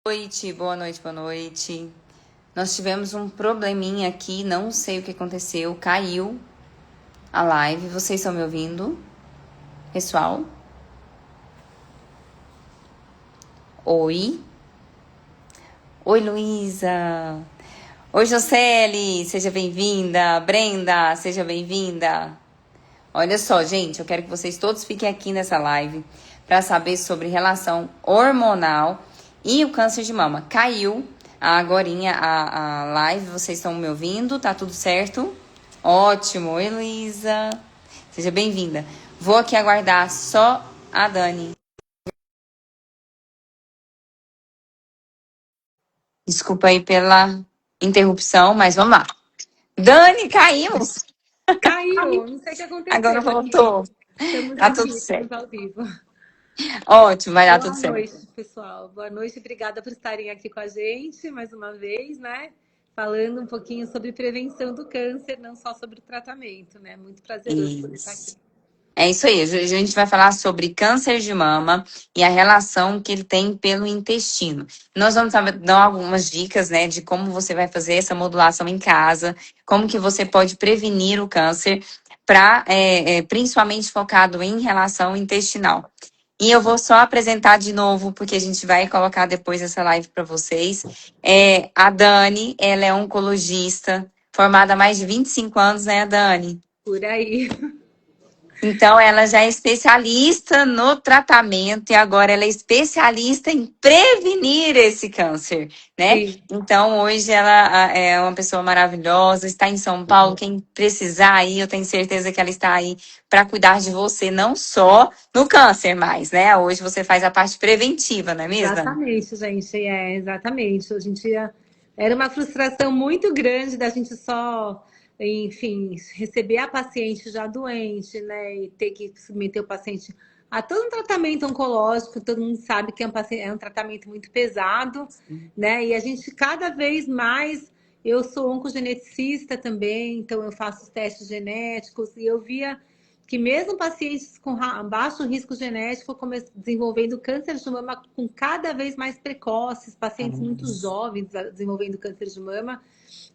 Noite, boa noite, boa noite. Nós tivemos um probleminha aqui, não sei o que aconteceu, caiu a live. Vocês estão me ouvindo? Pessoal? Oi? Oi, Luísa. Oi, Jocely, seja bem-vinda. Brenda, seja bem-vinda. Olha só, gente, eu quero que vocês todos fiquem aqui nessa live para saber sobre relação hormonal e o câncer de mama. Caiu agorinha a live, vocês estão me ouvindo? Tá tudo certo? Ótimo. Oi, Luísa. Seja bem-vinda. Vou aqui aguardar só a Dani. Desculpa aí pela interrupção, mas vamos lá. Dani, caímos! Caiu, não sei o que Agora aconteceu aqui. voltou. Estamos Tá aqui, tudo certo. estamos ao vivo. Ótimo, vai dar tudo Boa certo. noite, pessoal. Boa noite, obrigada por estarem aqui com a gente mais uma vez, né? Falando um pouquinho sobre prevenção do câncer, não só sobre o tratamento, né? Muito prazeroso poder estar aqui. Isso. É isso aí. Hoje a gente vai falar sobre câncer de mama e a relação que ele tem pelo intestino. Nós vamos dar algumas dicas, né, de como você vai fazer essa modulação em casa, como que você pode prevenir o câncer, principalmente focado em relação intestinal. E eu vou só apresentar de novo, porque a gente vai colocar depois essa live para vocês. A Dani, ela é oncologista, formada há mais de 25 anos, né, Dani? Por aí. Então, ela já é especialista no tratamento e agora ela é especialista em prevenir esse câncer, né? Sim. Então, hoje ela é uma pessoa maravilhosa, está em São Paulo. Quem precisar aí, eu tenho certeza que ela está aí para cuidar de você, não só no câncer, mas, né? Hoje você faz a parte preventiva, não é mesmo? Exatamente, gente. Exatamente. Hoje em dia era uma frustração muito grande da gente só, enfim, receber a paciente já doente, né? E ter que submeter o paciente a todo um tratamento oncológico. Todo mundo sabe que é um tratamento muito pesado, né? E a gente cada vez mais. Eu sou oncogeneticista também, então eu faço os testes genéticos e eu via que mesmo pacientes com baixo risco genético desenvolvendo câncer de mama com cada vez mais precoces, pacientes muito jovens desenvolvendo câncer de mama,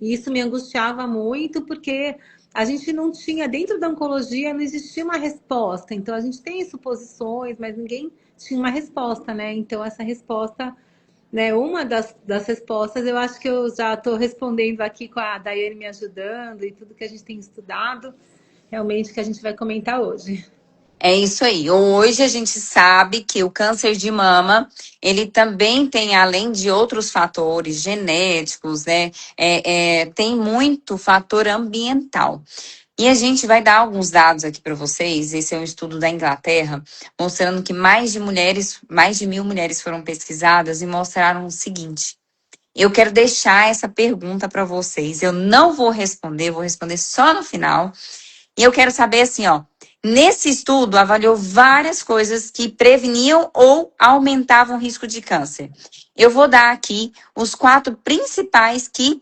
e isso me angustiava muito porque a gente não tinha, dentro da oncologia, não existia uma resposta. Então a gente tem suposições, mas ninguém tinha uma resposta, né? Então essa resposta, né, uma das respostas, eu acho que eu já estou respondendo aqui com a Daiane me ajudando e tudo que a gente tem estudado, realmente que a gente vai comentar hoje. É isso aí. Hoje a gente sabe que o câncer de mama, ele também tem, além de outros fatores genéticos, né? Tem muito fator ambiental. E a gente vai dar alguns dados aqui para vocês. Esse é um estudo da Inglaterra, mostrando que mais de 1.000 mulheres foram pesquisadas e mostraram o seguinte. Eu quero deixar essa pergunta para vocês. Eu não vou responder só no final. E eu quero saber assim, ó. Nesse estudo, avaliou várias coisas que preveniam ou aumentavam o risco de câncer. Eu vou dar aqui os 4 principais que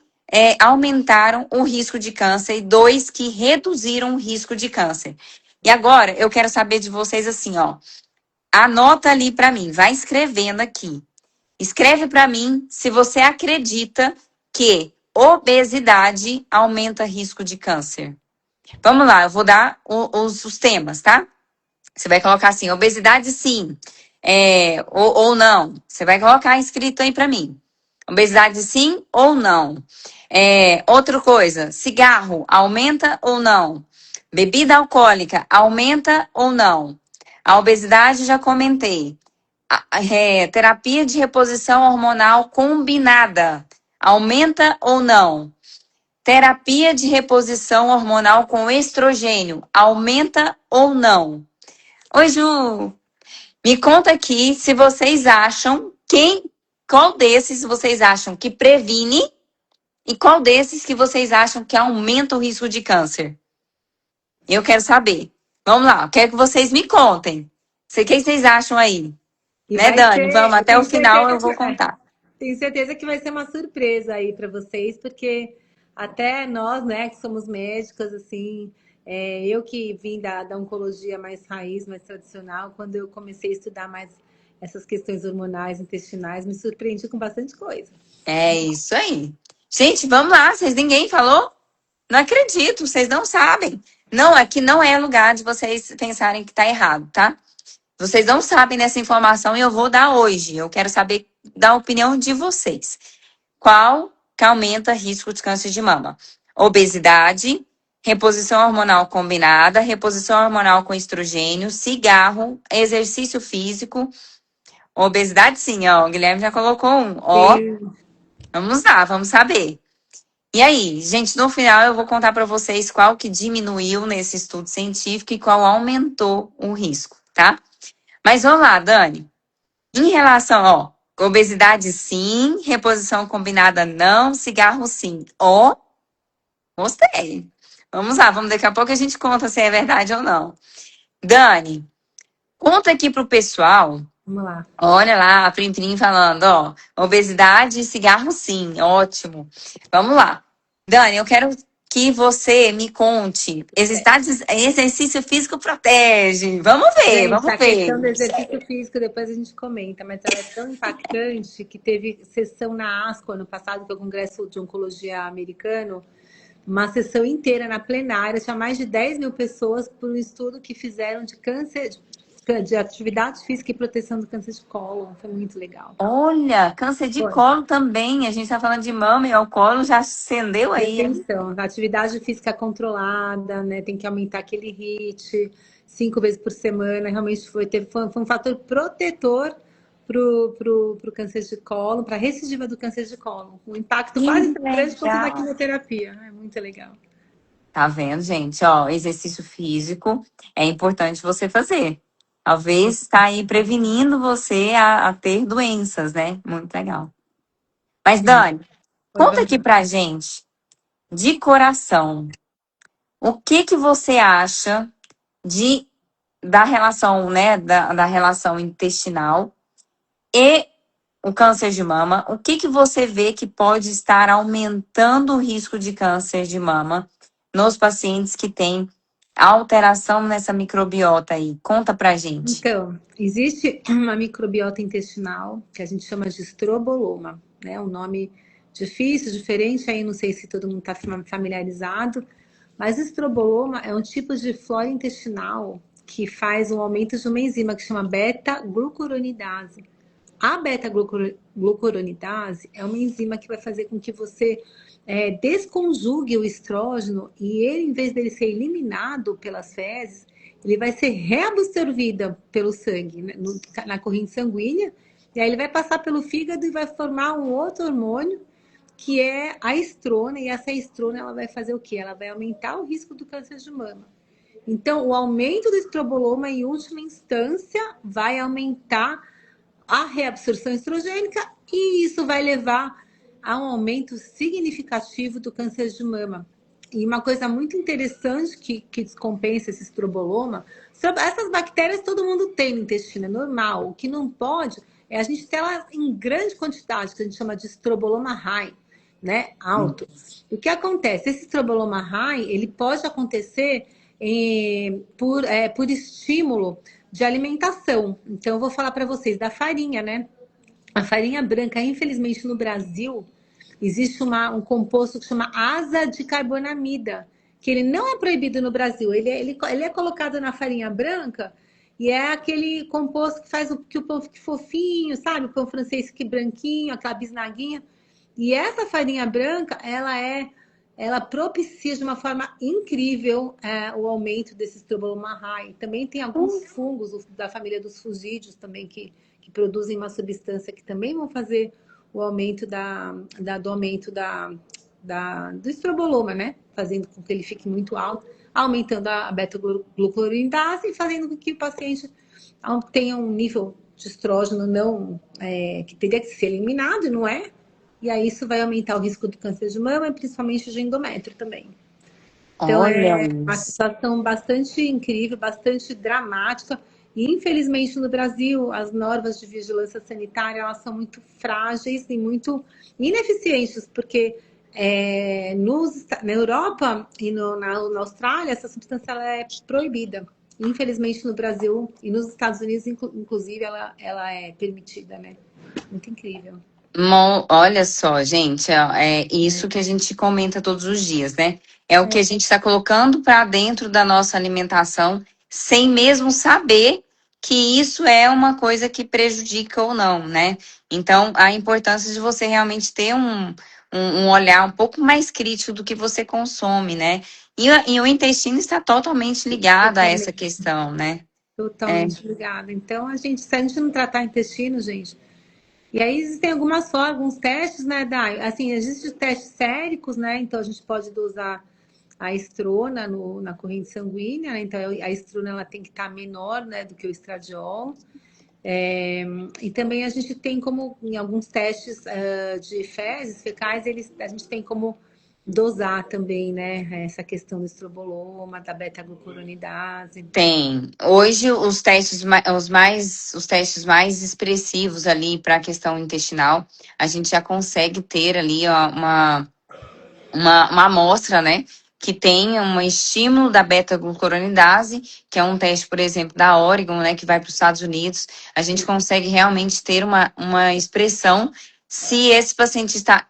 aumentaram o risco de câncer e 2 que reduziram o risco de câncer. E agora, eu quero saber de vocês assim, ó. Anota ali para mim, vai escrevendo aqui. Escreve para mim se você acredita que obesidade aumenta risco de câncer. Vamos lá, eu vou dar os temas, tá? Você vai colocar assim, obesidade sim, ou não. Você vai colocar escrito aí para mim. Obesidade sim ou não. Outra coisa, cigarro aumenta ou não? Bebida alcoólica aumenta ou não? A obesidade já comentei. Terapia de reposição hormonal combinada aumenta ou não? Terapia de reposição hormonal com estrogênio aumenta ou não? Oi, Ju. Me conta aqui se vocês acham qual desses vocês acham que previne e qual desses que vocês acham que aumenta o risco de câncer. Eu quero saber. Vamos lá, eu quero que vocês me contem. O que vocês acham aí? E Né, vai Dani? Vamos, ser, eu até o tenho final certeza eu que, vou contar. tenho certeza que vai ser uma surpresa aí para vocês, porque até nós, né, que somos médicas, assim, eu que vim da oncologia mais raiz, mais tradicional, quando eu comecei a estudar mais essas questões hormonais, intestinais, me surpreendi com bastante coisa. É isso aí. Gente, vamos lá. Ninguém falou? Não acredito, vocês não sabem. Não, aqui não é lugar de vocês pensarem que tá errado, tá? Vocês não sabem dessa informação e eu vou dar hoje. Eu quero saber da opinião de vocês. Qual que aumenta risco de câncer de mama? Obesidade, reposição hormonal combinada, reposição hormonal com estrogênio, cigarro, exercício físico. Obesidade, sim, ó. O Guilherme já colocou um. Ó, E, vamos lá, vamos saber. E aí, gente, no final eu vou contar para vocês qual que diminuiu nesse estudo científico e qual aumentou o risco, tá? Mas vamos lá, Dani. Em relação, ó, obesidade sim, reposição combinada não, cigarro sim. Ó, gostei. Vamos lá, vamos daqui a pouco a gente conta se é verdade ou não. Dani, conta aqui pro pessoal. vamos lá. Olha lá, a Prim Prim falando, ó, obesidade e cigarro sim, ótimo. Vamos lá. Dani, eu quero que você me conte. Exercício físico protege. Vamos ver, Gente, vamos a ver. questão do exercício físico, depois a gente comenta, mas ela é tão impactante que teve sessão na ASCO ano passado, que é o Congresso de Oncologia Americano, uma sessão inteira na plenária, tinha mais de 10 mil pessoas por um estudo que fizeram de câncer, de atividade física e proteção do câncer de cólon. Foi muito legal. Olha, câncer de Foi. colo também. A gente tá falando de mama e o colo já acendeu aí, hein? Atenção, atividade física controlada, né? Tem que aumentar aquele HIIT 5 vezes por semana. Realmente foi um fator protetor pro câncer de colo, para a recidiva do câncer de colo. Um impacto Que quase tão grande quanto da legal. quimioterapia. É muito legal. Tá vendo, gente? Ó, exercício físico é importante você fazer. Talvez está aí prevenindo você a ter doenças, né? Muito legal. Mas, Sim. Dani, Oi, conta vamos aqui lá. pra gente, de coração, o que que você acha de da relação, né, da relação intestinal e o câncer de mama? O que que você vê que pode estar aumentando o risco de câncer de mama nos pacientes que têm alteração nessa microbiota aí? Conta pra gente. Então, existe uma microbiota intestinal que a gente chama de estroboloma, né? Um nome difícil, diferente, aí não sei se todo mundo está familiarizado, mas estroboloma é um tipo de flora intestinal que faz um aumento de uma enzima que chama beta-glucuronidase. A beta-glucuronidase é uma enzima que vai fazer com que você desconjugue o estrógeno e ele, em vez dele ser eliminado pelas fezes, ele vai ser reabsorvido pelo sangue, né, na corrente sanguínea, e aí ele vai passar pelo fígado e vai formar um outro hormônio que é a estrona, e essa estrona ela vai fazer o quê? Ela vai aumentar o risco do câncer de mama. Então, o aumento do estroboloma, em última instância, vai aumentar a reabsorção estrogênica e isso vai levar a um aumento significativo do câncer de mama. E uma coisa muito interessante que descompensa esse estroboloma, essas bactérias todo mundo tem no intestino, é normal. O que não pode é a gente ter ela em grande quantidade, que a gente chama de estroboloma high, né? Alto. O que acontece? Esse estroboloma high, ele pode acontecer por estímulo de alimentação. Então, eu vou falar para vocês da farinha, né? A farinha branca, infelizmente, no Brasil, existe um composto que chama asa de carbonamida, que ele não é proibido no Brasil. Ele é colocado na farinha branca e é aquele composto que faz que o pão fique fofinho, sabe? O pão francês fique branquinho, aquela bisnaguinha. E essa farinha branca, ela propicia de uma forma incrível o aumento desse estroboloma high. Também tem alguns fungos da família dos fusídeos também que produzem uma substância que também vão fazer o aumento do estroboloma, né? Fazendo com que ele fique muito alto, aumentando a beta-glucuronidase e fazendo com que o paciente tenha um nível de estrógeno que teria que ser eliminado, não é? E aí isso vai aumentar o risco do câncer de mama e principalmente de endométrio também. Então Olha é uma isso. situação bastante incrível, bastante dramática. E infelizmente no Brasil as normas de vigilância sanitária elas são muito frágeis e muito ineficientes, porque na Europa e na Austrália essa substância ela é proibida. Infelizmente, no Brasil e nos Estados Unidos, inclusive, ela é permitida, né? Muito incrível. Olha só, gente, é isso que a gente comenta todos os dias, né? É o que a gente está colocando para dentro da nossa alimentação, sem mesmo saber que isso é uma coisa que prejudica ou não, né? Então, a importância de você realmente ter um olhar um pouco mais crítico do que você consome, né? E o intestino está totalmente ligado a essa Totalmente, questão, né? É, totalmente ligada. Então, se a gente não tratar intestino, gente. E aí existem alguns testes, né, Dai? Assim, existem testes séricos, né? Então a gente pode dosar a estrona na corrente sanguínea, né? Então a estrona ela tem que estar menor, né, do que o estradiol. E também a gente tem como, em alguns testes de fezes, fecais, a gente tem como dosar também, né, essa questão do estroboloma, da beta-glucuronidase. tem. Hoje os testes os testes mais expressivos ali para a questão intestinal, a gente já consegue ter ali ó, uma amostra, né? Que tem um estímulo da beta-glucuronidase, que é um teste, por exemplo, da Oregon, né? Que vai para os Estados Unidos. A gente consegue realmente ter uma expressão se esse paciente está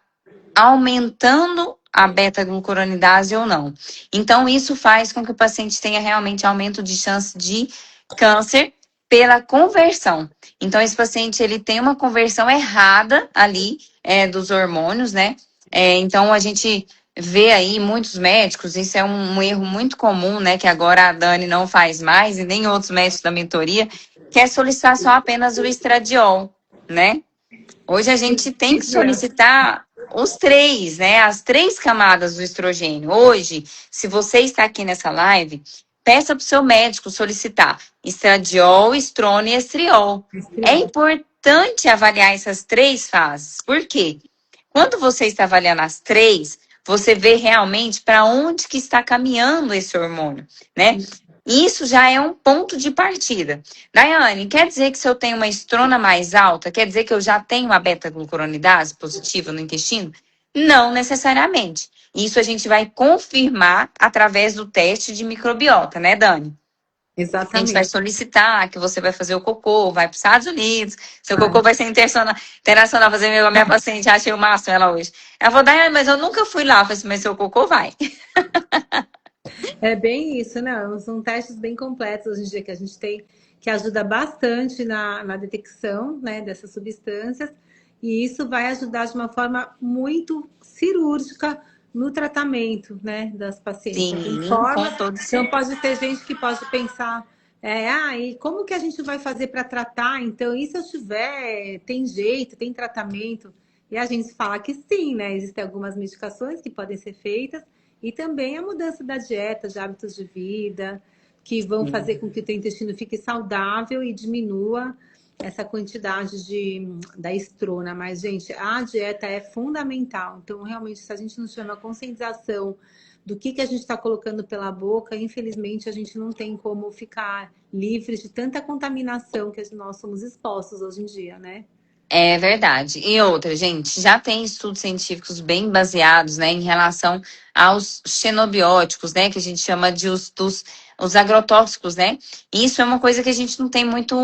aumentando a beta-glucuronidase ou não. Então, isso faz com que o paciente tenha realmente aumento de chance de câncer pela conversão. Então, esse paciente, ele tem uma conversão errada ali dos hormônios, né? Então, a gente vê aí muitos médicos, isso é um erro muito comum, né? Que agora a Dani não faz mais, e nem outros médicos da mentoria, que é solicitar só apenas o estradiol, né? Hoje a gente tem que solicitar os três, né? As três camadas do estrogênio. Hoje, se você está aqui nessa live, peça para o seu médico solicitar estradiol, estrona e estriol. É importante avaliar essas três fases. Por quê? Quando você está avaliando as três, você vê realmente para onde que está caminhando esse hormônio, né? Isso já é um ponto de partida. Daiane, quer dizer que se eu tenho uma estrona mais alta, quer dizer que eu já tenho uma beta-glucuronidase positiva no intestino? Não necessariamente. Isso a gente vai confirmar através do teste de microbiota, né, Dani? A gente vai Exatamente. solicitar que você vai fazer o cocô, vai para os Estados Unidos, seu cocô vai ser internacional, fazer a minha paciente, achei o máximo ela hoje. Ela falou, Daiane, mas eu nunca fui lá. Eu falei assim, mas seu cocô vai. É bem isso, né? São testes bem completos hoje em dia que a gente tem, que ajuda bastante na detecção, né, dessas substâncias, e isso vai ajudar de uma forma muito cirúrgica no tratamento, né, das pacientes. Tem Sim, com formas, todo então certeza. pode ter gente que pode pensar, e como que a gente vai fazer para tratar? Então, e se eu tiver, tem jeito, tem tratamento? E a gente fala que sim, né? Existem algumas medicações que podem ser feitas, e também a mudança da dieta, de hábitos de vida, que vão fazer com que o teu intestino fique saudável e diminua essa quantidade da estrona. Mas, gente, a dieta é fundamental. Então, realmente, se a gente não tiver uma conscientização do que a gente está colocando pela boca, infelizmente, a gente não tem como ficar livre de tanta contaminação que nós somos expostos hoje em dia, né? É verdade. E outra, gente, já tem estudos científicos bem baseados, né, em relação aos xenobióticos, né, que a gente chama de os agrotóxicos, né? E isso é uma coisa que a gente não tem muito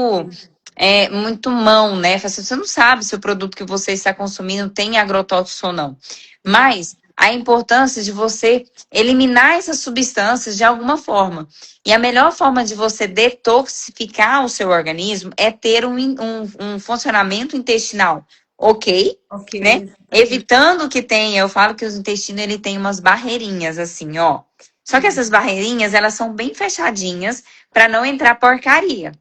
mão, né? Você não sabe se o produto que você está consumindo tem agrotóxico ou não. Mas a importância de você eliminar essas substâncias de alguma forma. E a melhor forma de você detoxificar o seu organismo é ter um funcionamento intestinal ok, Ok, né? Evitando que tenha, eu falo que o intestino ele tem umas barreirinhas assim, ó. Só que essas barreirinhas, elas são bem fechadinhas para não entrar porcaria.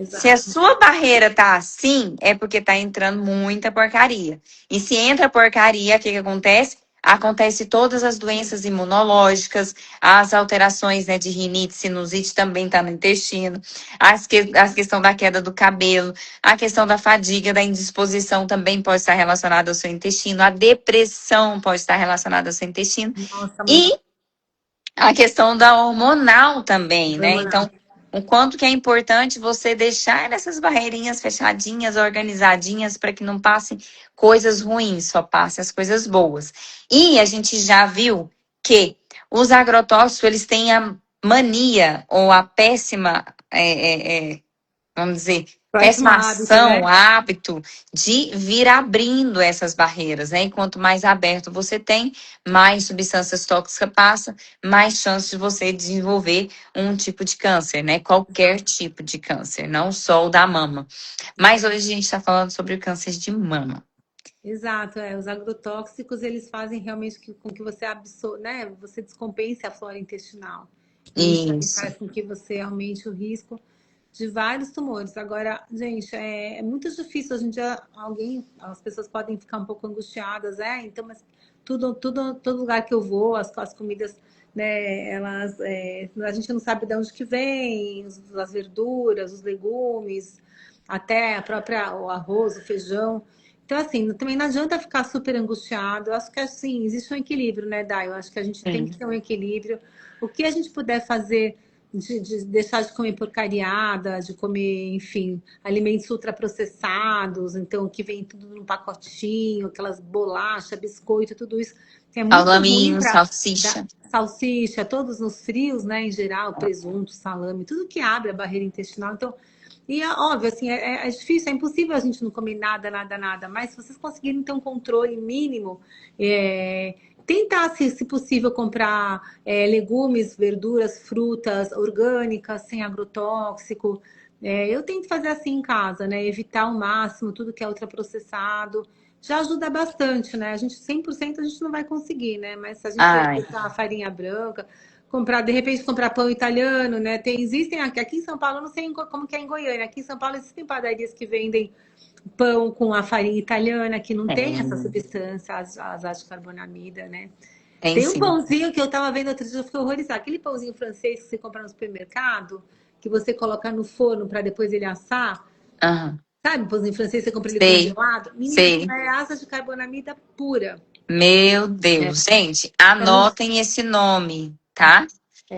Se a exato. sua barreira tá assim, é porque tá entrando muita porcaria. E se entra porcaria, o que que acontece? Acontece todas as doenças imunológicas, as alterações, né, de rinite, sinusite também tá no intestino, a questão da queda do cabelo, a questão da fadiga, da indisposição também pode estar relacionada ao seu intestino, a depressão pode estar relacionada ao seu intestino. Nossa, muito E a questão da hormonal também, né? hormonal. Então, o quanto que é importante você deixar essas barreirinhas fechadinhas, organizadinhas, para que não passem coisas ruins, só passe as coisas boas. E a gente já viu que os agrotóxicos, eles têm mania ou a péssima, vamos dizer, Péssimo péssima hábito, ação, né? hábito de vir abrindo essas barreiras, né? E quanto mais aberto você tem, mais substâncias tóxicas passam, mais chance de você desenvolver um tipo de câncer, né? Qualquer tipo de câncer, não só o da mama. Mas hoje a gente está falando sobre o câncer de mama. Exato, os agrotóxicos eles fazem realmente com que você né, você descompense a flora intestinal. E isso aí Isso. faz com que você aumente o risco de vários tumores. Agora, gente, é muito difícil hoje em dia as pessoas podem ficar um pouco angustiadas, então, mas todo lugar que eu vou, as comidas, né, a gente não sabe de onde que vem, as verduras, os legumes, até o arroz, o feijão. Então, assim, também não adianta ficar super angustiado. Eu acho que, assim, existe um equilíbrio, né, Dai? Eu acho que a gente tem que Sim. ter um equilíbrio. O que a gente puder fazer de deixar de comer porcariada, de comer, enfim, alimentos ultraprocessados, então, que vem tudo num pacotinho, aquelas bolachas, biscoito, tudo isso, que é muito ruim Salaminho, para salsicha. salsicha, todos nos frios, né, em geral, presunto, salame, tudo que abre a barreira intestinal. Então, e é óbvio, assim, é difícil, é impossível a gente não comer nada, nada, nada, mas se vocês conseguirem ter um controle mínimo, tentar, se possível, comprar legumes, verduras, frutas orgânicas, sem agrotóxico. Eu tento fazer assim em casa, né? Evitar ao máximo tudo que é ultraprocessado. Já ajuda bastante, né? A gente 100% a gente não vai conseguir, né? Mas se a gente Ai, evitar a farinha branca, comprar, de repente, comprar pão italiano, né? Existem aqui em São Paulo, eu não sei como que é em Goiânia, aqui em São Paulo existem padarias que vendem pão com a farinha italiana, que não tem essa tem, substância, as ácidos de carbonamida, né? tem Tem um sim. pãozinho que eu tava vendo outro dia, eu fiquei horrorizada. Aquele pãozinho francês que você compra no supermercado, que você coloca no forno para depois ele assar. Aham. Sabe, pãozinho francês, você compra ele Sei, congelado. Menina, aquilo sei. é asa de carbonamida pura. Meu É, Deus. Gente, então, anotem esse nome, tá?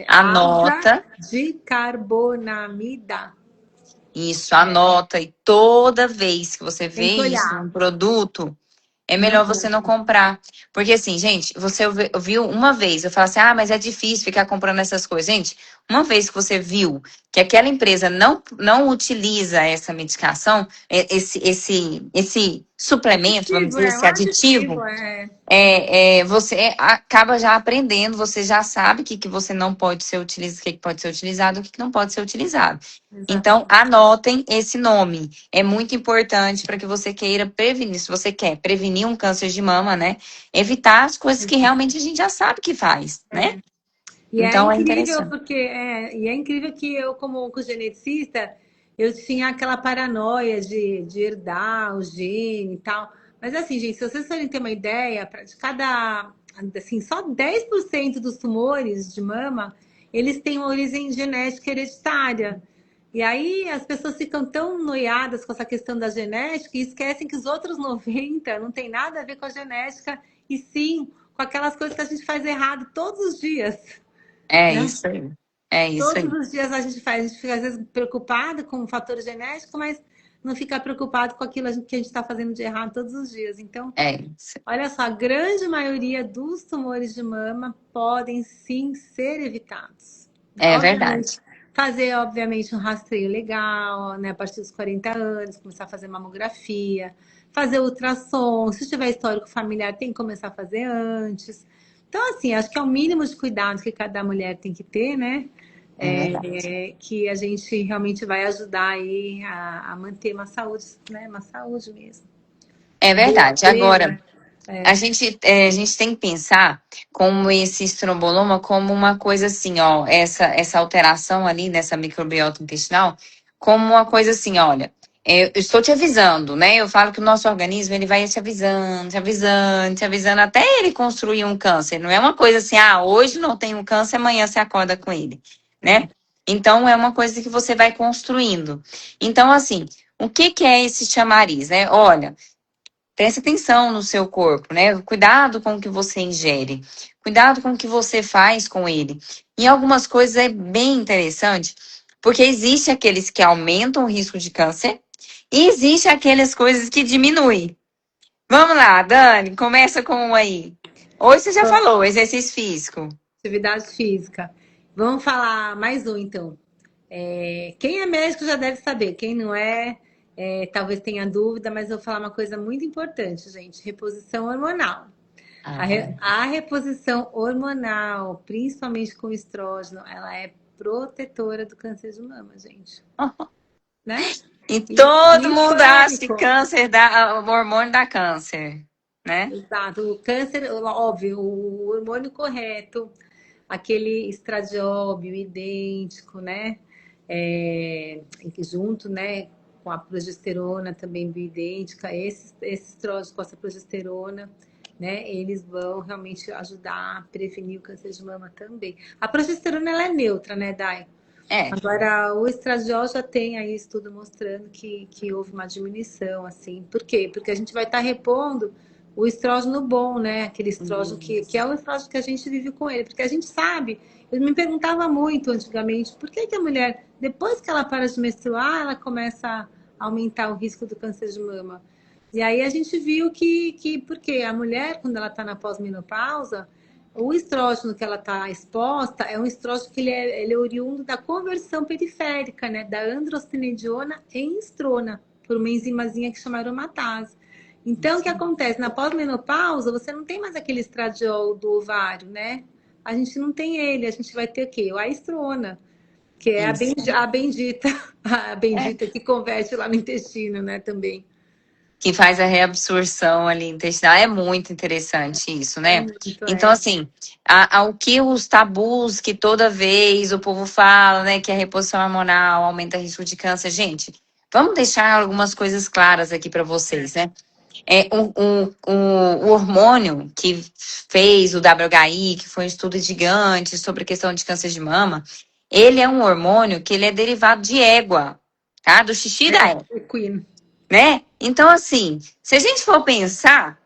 asa Anota. de carbonamida. Isso, anota. E toda vez que você Tem vê que isso olhar. num produto, é Não melhor você não compra. comprar. Porque assim, gente, você viu uma vez, eu falo assim, ah, mas é difícil ficar comprando essas coisas. Gente, uma vez que você viu que aquela empresa não utiliza essa medicação, esse suplemento, vamos Aditivo, dizer, um esse aditivo, aditivo, você acaba já aprendendo, você já sabe que você não pode ser utilizado, o que pode ser utilizado, o que não pode ser utilizado. Então, Exatamente. anotem esse nome. É muito importante para que você queira prevenir, se você quer prevenir um câncer de mama, né? Evitar as coisas que realmente a gente já sabe que faz, né? E é Então, é incrível interessante. porque e é incrível que eu, como oncogeneticista, eu tinha aquela paranoia de herdar o gene e tal. Mas assim, gente, se vocês forem ter uma ideia, de cada, assim, só 10% dos tumores de mama, eles têm uma origem genética hereditária. E aí as pessoas ficam tão noiadas com essa questão da genética e esquecem que os outros 90 não tem nada a ver com a genética, e sim com aquelas coisas que a gente faz errado todos os dias, É né? isso aí. É isso Todos aí. os dias a gente fica às vezes preocupado com o fator genético, mas não fica preocupado com aquilo que a gente está fazendo de errado todos os dias. Então, É isso. olha só, a grande maioria dos tumores de mama podem sim ser evitados. É Obviamente, verdade. fazer, obviamente, um rastreio legal, né? A partir dos 40 anos, começar a fazer mamografia, fazer ultrassom. Se tiver histórico familiar, tem que começar a fazer antes. Então, assim, acho que é o mínimo de cuidado que cada mulher tem que ter, né? É verdade. Que a gente realmente vai ajudar aí a manter uma saúde, né? Uma saúde mesmo. É Boa, verdade. Agora, plena. a gente tem que pensar como esse estroboloma como uma coisa assim, ó, essa alteração ali nessa microbiota intestinal, como uma coisa assim, olha, eu estou te avisando, né? Eu falo que o nosso organismo ele vai te avisando, te avisando, te avisando até ele construir um câncer. Não é uma coisa assim, ah, hoje não tem um câncer, amanhã você acorda com ele, né? Então é uma coisa que você vai construindo. Então, assim, o que que é esse chamariz, né? Olha. Preste atenção no seu corpo, né? Cuidado com o que você ingere. Cuidado com o que você faz com ele. Em algumas coisas é bem interessante, porque existe aqueles que aumentam o risco de câncer e existe aquelas coisas que diminuem. Vamos lá, Dani, começa com um aí. Hoje você já falou, exercício físico. Atividade física. Vamos falar mais um, então. Quem é médico já deve saber, quem não é, talvez tenha dúvida, mas eu vou falar uma coisa muito importante, gente: reposição hormonal. Ah, A reposição hormonal, principalmente com estrógeno, ela é protetora do câncer de mama, gente, né? e todo E mundo acha que polêmico. câncer dá, o hormônio dá câncer, né? Exato, o câncer, óbvio, o hormônio correto, aquele estradiol bioidêntico, né? Junto, né, com a progesterona também bioidêntica, esses estrógenos com essa progesterona, né, eles vão realmente ajudar a prevenir o câncer de mama também. A progesterona, ela é neutra, né, Dai? É, Agora, o estradiol já tem aí estudo mostrando que houve uma diminuição, assim. Por quê? Porque a gente vai estar repondo o estrógeno bom, né? Aquele estrógeno que é o estrógeno que a gente vive com ele. Porque a gente sabe, eu me perguntava muito antigamente, por que que a mulher, depois que ela para de menstruar, ela começa a aumentar o risco do câncer de mama? E aí a gente viu porque a mulher, quando ela está na pós-menopausa, o estrógeno que ela está exposta é um estrógeno que ele é oriundo da conversão periférica, né? Da androstenediona em estrona, por uma enzimazinha que chama aromatase. Então, o que acontece? Na pós-menopausa, você não tem mais aquele estradiol do ovário, né? A gente não tem ele, a gente vai ter o quê? A estrona, que é isso. a bendita, a bendita que converte lá no intestino, né? Também. Que faz a reabsorção ali intestinal. É muito interessante isso, É né? muito, Então, assim, o que os tabus que toda vez o povo fala, né, que a reposição hormonal aumenta o risco de câncer. Gente, vamos deixar algumas coisas claras aqui para vocês, né? O hormônio que fez o WHI, que foi um estudo gigante sobre a questão de câncer de mama, ele é um hormônio que ele é derivado de égua, tá? Do xixi da égua, Queen. né? Então, assim, se a gente for pensar,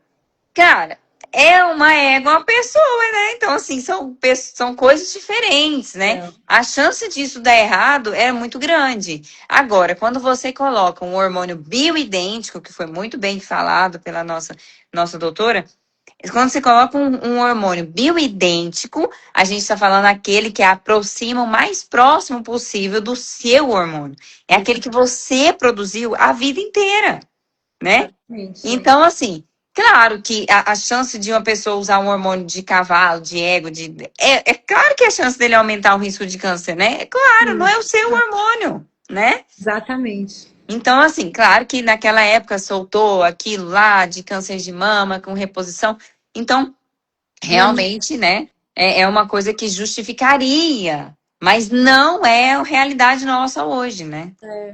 cara, é uma égua uma pessoa, né? Então, assim, são coisas diferentes, né? É. A chance disso dar errado é muito grande. Agora, quando você coloca um hormônio bioidêntico, que foi muito bem falado pela nossa doutora, quando você coloca um hormônio bioidêntico, a gente está falando aquele que aproxima o mais próximo possível do seu hormônio. É aquele que você produziu a vida inteira, né? Exatamente. Então, assim, claro que a chance de uma pessoa usar um hormônio de cavalo, de ego, é claro que a chance dele aumentar o risco de câncer, né? É claro, não Sim, é o seu hormônio, né? exatamente. Então, assim, claro que naquela época soltou aquilo lá de câncer de mama com reposição. Então, E é, realmente, né? É uma coisa que justificaria, mas não é a realidade nossa hoje, né?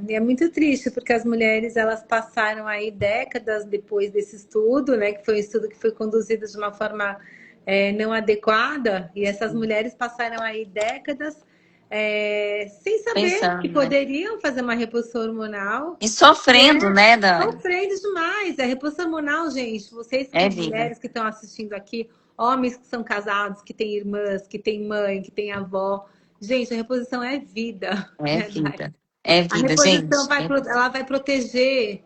e é muito triste, porque as mulheres elas passaram aí décadas depois desse estudo, né? Que foi um estudo que foi conduzido de uma forma não adequada, e essas mulheres passaram aí décadas sem saber que Pensando, né? poderiam fazer uma reposição hormonal. E E sofrendo, né, Dani? sofrendo demais. A reposição hormonal, gente, vocês É que vida. mulheres que estão assistindo aqui, homens que são casados, que têm irmãs, que têm mãe, que têm avó. Gente, a reposição é vida, É né, Dai? vida. É A vida, reposição gente. vai, ela vai proteger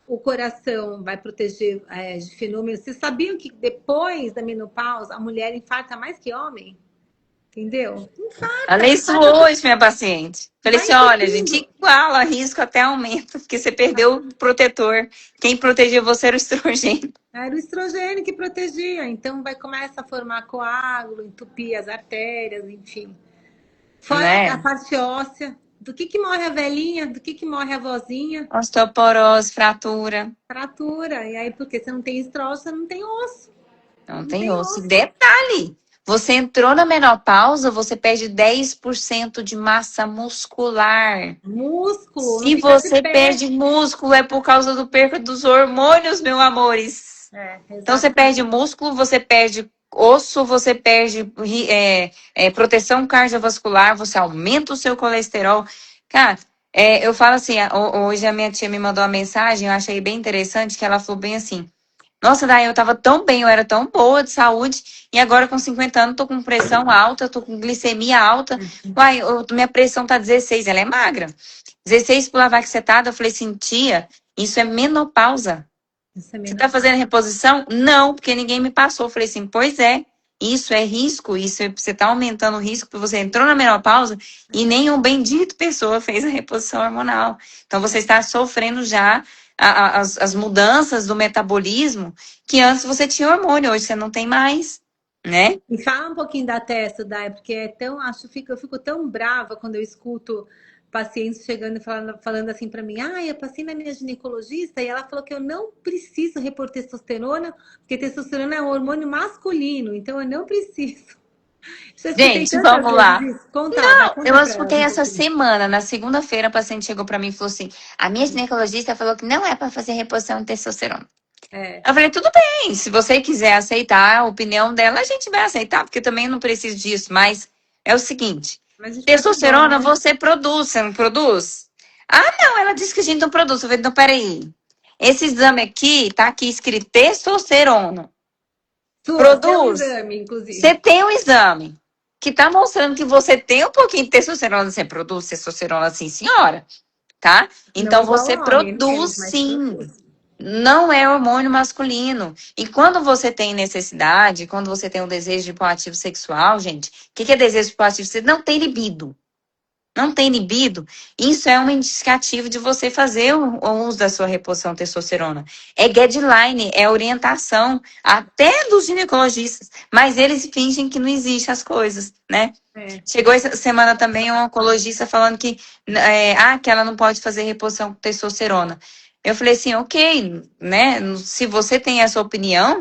o coração, vai proteger de fenômenos. Vocês sabiam que depois da menopausa a mulher infarta mais que homem? Entendeu? Infarta, Falei isso hoje, minha paciente. Falei vai assim: olha, gente, entupindo. iguala, risco até aumenta, porque você perdeu o protetor. Quem protegia você era o estrogênio, Era o estrogênio que protegia, então vai começar a formar coágulo, entupir as artérias, enfim. Fora a né? parte óssea, do que morre a velhinha, do que morre a vozinha? Osteoporose, fratura. Fratura. E aí, porque você não tem estrógeno, você não tem osso. Não Não tem tem osso. E osso. detalhe: você entrou na menopausa, você perde 10% de massa muscular. Músculo, não Se fica de você pé. perde músculo, é por causa do perca dos hormônios, meu amores. Então, você perde Exatamente. músculo, você perde osso, você perde proteção cardiovascular, você aumenta o seu colesterol. Cara, eu falo assim, hoje a minha tia me mandou uma mensagem, eu achei bem interessante, que ela falou bem assim, nossa, daí eu tava tão bem, eu era tão boa de saúde, e agora com 50 anos tô com pressão alta, tô com glicemia alta. Uai, minha pressão tá 16, ela é magra. 16 por lavaxetada, eu falei assim, tia, isso é menopausa. Isso é Você tá menopausa. fazendo reposição? Não, porque ninguém me passou. Eu falei assim, pois é. Isso é risco, você está aumentando o risco porque você entrou na menopausa e nenhum bendito pessoa fez a reposição hormonal. Então você está sofrendo já as mudanças do metabolismo que antes você tinha hormônio, hoje você não tem mais, né? E fala um pouquinho da testa, Dai, porque é tão, eu fico tão brava quando eu escuto pacientes chegando e falando assim para mim, eu passei na minha ginecologista e ela falou que eu não preciso repor testosterona, porque testosterona é um hormônio masculino, então eu não preciso. Já escutei Gente, tantas vamos vezes lá. isso. Conta, vai, Não, eu conta para elas escutei um essa pouquinho. semana, na segunda-feira, a paciente chegou para mim e falou assim: a minha ginecologista falou que não é para fazer reposição de testosterona. É, Eu falei, tudo bem, se você quiser aceitar a opinião dela, a gente vai aceitar, porque eu também não preciso disso, mas é o seguinte, mas a gente faz igual, testosterona né? você produz, você não produz? Ah, não, ela disse que a gente não produz. Eu falei, não, peraí, esse exame aqui, tá aqui escrito testosterona, Seu produz? exame, Você inclusive. tem um exame que tá mostrando que você tem um pouquinho de testosterona, você produz testosterona sim, senhora, tá? Não Então igual você ao homem, produz né? Mas sim. produz. Não é hormônio masculino. E quando você tem necessidade, quando você tem o desejo de hipoativo sexual, gente, o que é desejo de hipoativo? Você não tem libido. Não tem libido, isso é um indicativo de você fazer o uso da sua reposição testosterona. É guideline, é orientação, até dos ginecologistas, mas eles fingem que não existem as coisas, né? É. Chegou essa semana também um oncologista falando que ela não pode fazer reposição com testosterona. Eu falei assim, ok, né? Se você tem essa opinião,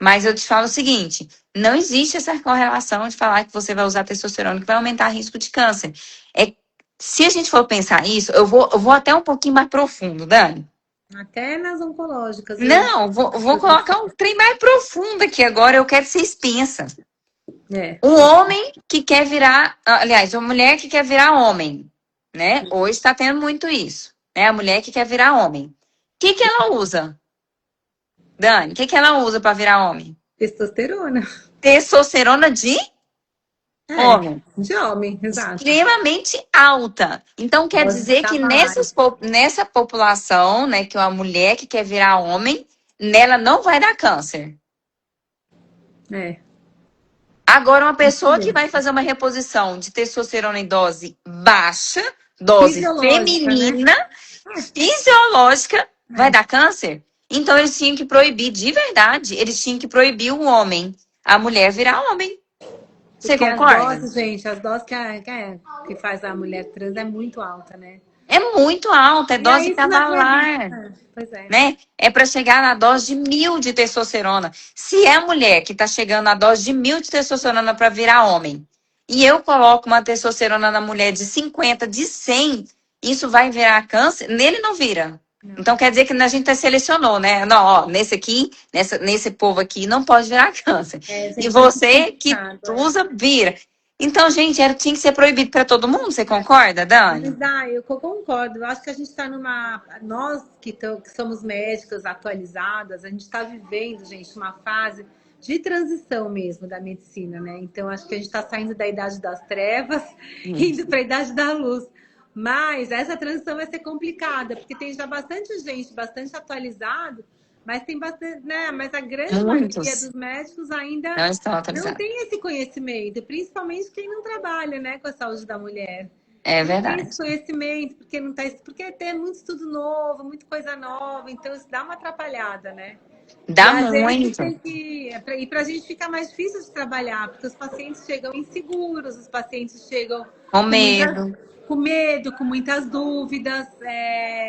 mas eu te falo o seguinte: não existe essa correlação de falar que você vai usar testosterona que vai aumentar o risco de câncer. É, se a gente for pensar isso, eu vou até um pouquinho mais profundo, Dani. Até nas oncológicas, viu? Não, vou colocar um trem mais profundo aqui agora, eu quero que vocês pensem. É. O homem que quer virar, aliás, a mulher que quer virar homem, né? Hoje está tendo muito isso, né? A mulher que quer virar homem. O que ela usa, Dani? O que ela usa para virar homem? Testosterona. Testosterona de É, homem. de homem, exato. Extremamente alta. Então, quer Dose de dizer que Cavalário. nessa população, né, que é uma mulher que quer virar homem, nela não vai dar câncer. É. Agora, uma pessoa que Entendeu? vai fazer uma reposição de testosterona em dose baixa, dose Fisiológica, né? feminina, fisiológica, vai dar câncer? Então, eles tinham que proibir, de verdade, eles tinham que proibir o homem, a mulher virar homem. Você Porque as concorda? doses, gente, as doses que faz a mulher trans é muito alta, né? É muito alta, é E dose aí isso não é previsto. cavalar. Pois é. Né? É para chegar na dose de 1.000 de testosterona. Se é a mulher que está chegando na dose de 1.000 de testosterona para virar homem, e eu coloco uma testosterona na mulher de 50, de 100, isso vai virar câncer? Nele não vira. Não. Então quer dizer que a gente selecionou, né? Não, ó, nesse aqui, nesse povo aqui, não pode virar câncer. É, E gente, é muito você que complicado. usa, vira. Então, gente, tinha que ser proibido para todo mundo, você concorda, Dani? Mas, eu concordo. Eu acho que a gente está numa. Nós que somos médicas atualizadas, a gente está vivendo, gente, uma fase de transição mesmo da medicina, né? Então, acho que a gente está saindo da idade das trevas, indo para a idade da luz. Mas essa transição vai ser complicada, porque tem já bastante gente, bastante atualizado, mas tem bastante, né? Mas a grande maioria Muitos dos médicos ainda não estão não atualizados. tem esse conhecimento, principalmente quem não trabalha, né, com a saúde da mulher. É Não tem esse verdade. conhecimento, porque não tá, porque tem muito estudo novo, muita coisa nova, então isso dá uma atrapalhada, né? E Dá às vezes muito. tem que. E para a gente fica mais difícil de trabalhar, porque os pacientes chegam inseguros, os pacientes chegam Com com muitas, medo. com medo, com muitas dúvidas,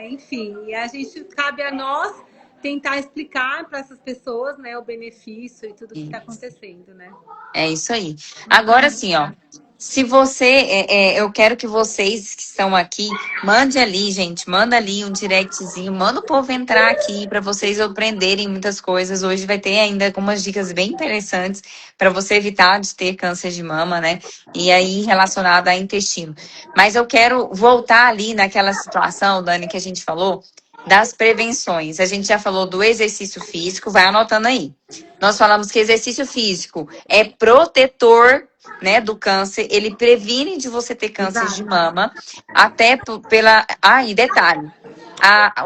enfim. E a gente cabe a nós tentar explicar para essas pessoas, né, o benefício e tudo que está acontecendo, né? É isso aí. Mas Agora vamos sim, ó. lá. Se você, eu quero que vocês que estão aqui, mande ali, gente, manda ali um directzinho, manda o povo entrar aqui para vocês aprenderem muitas coisas. Hoje vai ter ainda algumas dicas bem interessantes para você evitar de ter câncer de mama, né? E aí relacionado a intestino. Mas eu quero voltar ali naquela situação, Dani, que a gente falou das prevenções. A gente já falou do exercício físico, vai anotando aí. Nós falamos que exercício físico é protetor, né, do câncer, ele previne de você ter câncer de Exato. mama, até pela... Ah, e detalhe,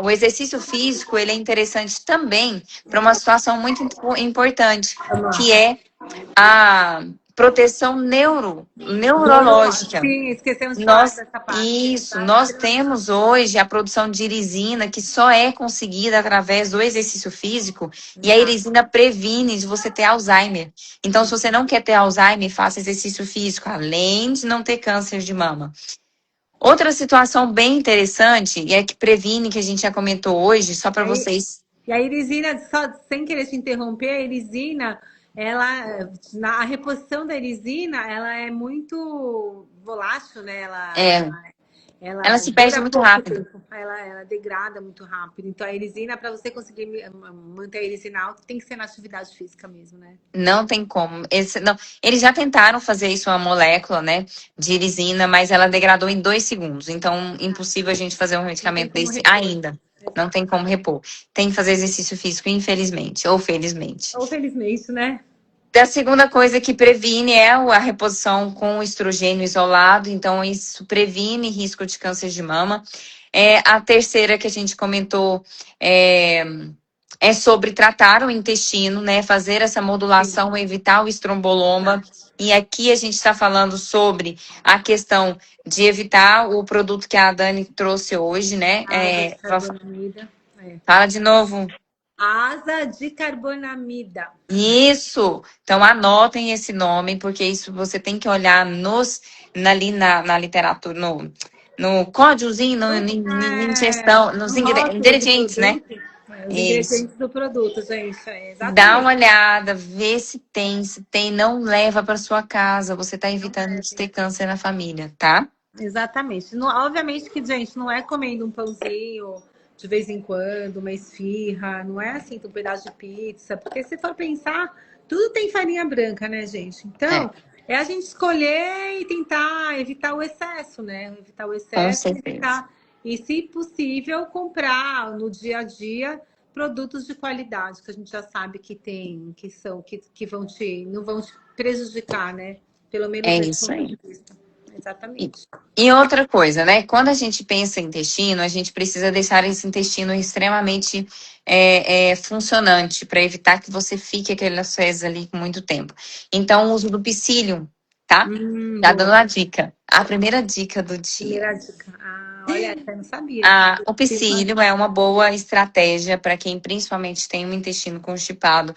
o exercício físico, ele é interessante também para uma situação muito importante, Vamos que lá. é A proteção neurológica. Sim, esquecemos de falar dessa parte. Nós temos hoje a produção de irisina, que só é conseguida através do exercício físico, e a irisina previne de você ter Alzheimer. Então, se você não quer ter Alzheimer, faça exercício físico, além de não ter câncer de mama. Outra situação bem interessante, e é que previne, que a gente já comentou hoje, só para vocês. E a irisina, só sem querer te interromper, a irisina, a reposição da irisina, ela é muito volátil, né? Ela se perde dura muito pouco rápido. tempo, ela degrada muito rápido. Então, a irisina, para você conseguir manter a irisina alta, tem que ser na atividade física mesmo, né? Não tem como. Não, eles já tentaram fazer isso, uma molécula, né, de irisina, mas ela degradou em 2 segundos. Então, impossível a gente fazer um medicamento desse ainda. Não tem como repor. Tem que fazer exercício físico, infelizmente, ou felizmente. Ou felizmente, né? A segunda coisa que previne é a reposição com estrogênio isolado. Então, isso previne risco de câncer de mama. A terceira que a gente comentou é sobre tratar o intestino, né? Fazer essa modulação, evitar o estromboloma. E aqui a gente está falando sobre a questão de evitar o produto que a Dani trouxe hoje, né? Fala de novo. Asa de carbonamida. Isso! Então anotem esse nome, porque isso você tem que olhar ali na literatura, no códigozinho, na ingestão, nos ingredientes, né? Os ingredientes do produto, gente. Dá uma olhada, vê se tem, não leva para sua casa. Você está evitando de ter câncer na família, tá? Exatamente. Obviamente que, gente, não é comendo um pãozinho de vez em quando, uma esfirra, não é assim, um pedaço de pizza, porque se for pensar, tudo tem farinha branca, né, gente? Então, é a gente escolher e tentar evitar o excesso, né? Evitar o excesso e, se possível, comprar no dia a dia produtos de qualidade que a gente já sabe que tem, que não vão te prejudicar, né? Pelo menos nesse ponto de vista. Exatamente. E outra coisa, né? Quando a gente pensa em intestino, a gente precisa deixar esse intestino extremamente funcionante para evitar que você fique aquelas fezes ali por muito tempo. Então, o uso do psyllium, tá? Já dando a dica. A primeira dica do dia. Primeira dica. Olha, eu não sabia. O psyllium é uma boa estratégia para quem principalmente tem um intestino constipado,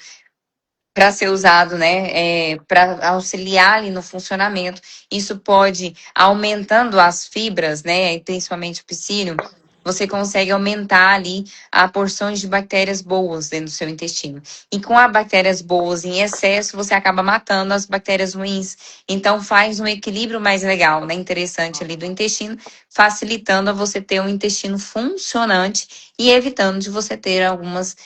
para ser usado, né, para auxiliar ali no funcionamento. Isso pode, aumentando as fibras, né, principalmente o psyllium, você consegue aumentar ali a porções de bactérias boas dentro do seu intestino. E com as bactérias boas em excesso, você acaba matando as bactérias ruins. Então, faz um equilíbrio mais legal, né, interessante ali do intestino, facilitando a você ter um intestino funcionante e evitando de você ter algumas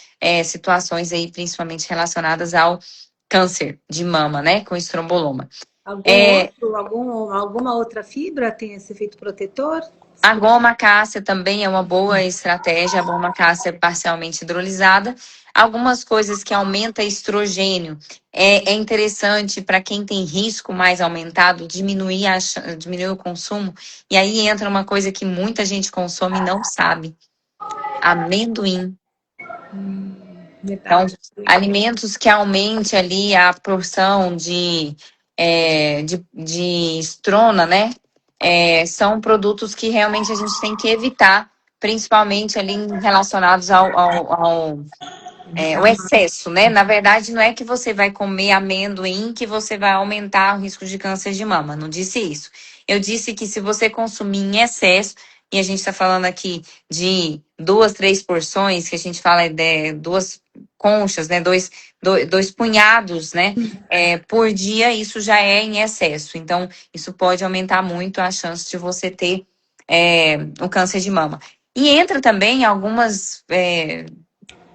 situações aí, principalmente relacionadas ao câncer de mama, né, com estromboloma. Alguma outra fibra tem esse efeito protetor? A goma cássia também é uma boa estratégia, a goma cássia é parcialmente hidrolisada. Algumas coisas que aumentam estrogênio é interessante para quem tem risco mais aumentado, diminuir o consumo. E aí entra uma coisa que muita gente consome e não sabe: amendoim. Então, alimentos que aumente ali a porção de estrona, né? São produtos que realmente a gente tem que evitar, principalmente ali relacionados ao excesso, né? Na verdade, não é que você vai comer amendoim que você vai aumentar o risco de câncer de mama. Não disse isso. Eu disse que se você consumir em excesso, e a gente está falando aqui de 2, 3 porções, que a gente fala de 2 conchas, né? Dois punhados, né? Por dia, isso já é em excesso. Então, isso pode aumentar muito a chance de você ter o câncer de mama. E entra também algumas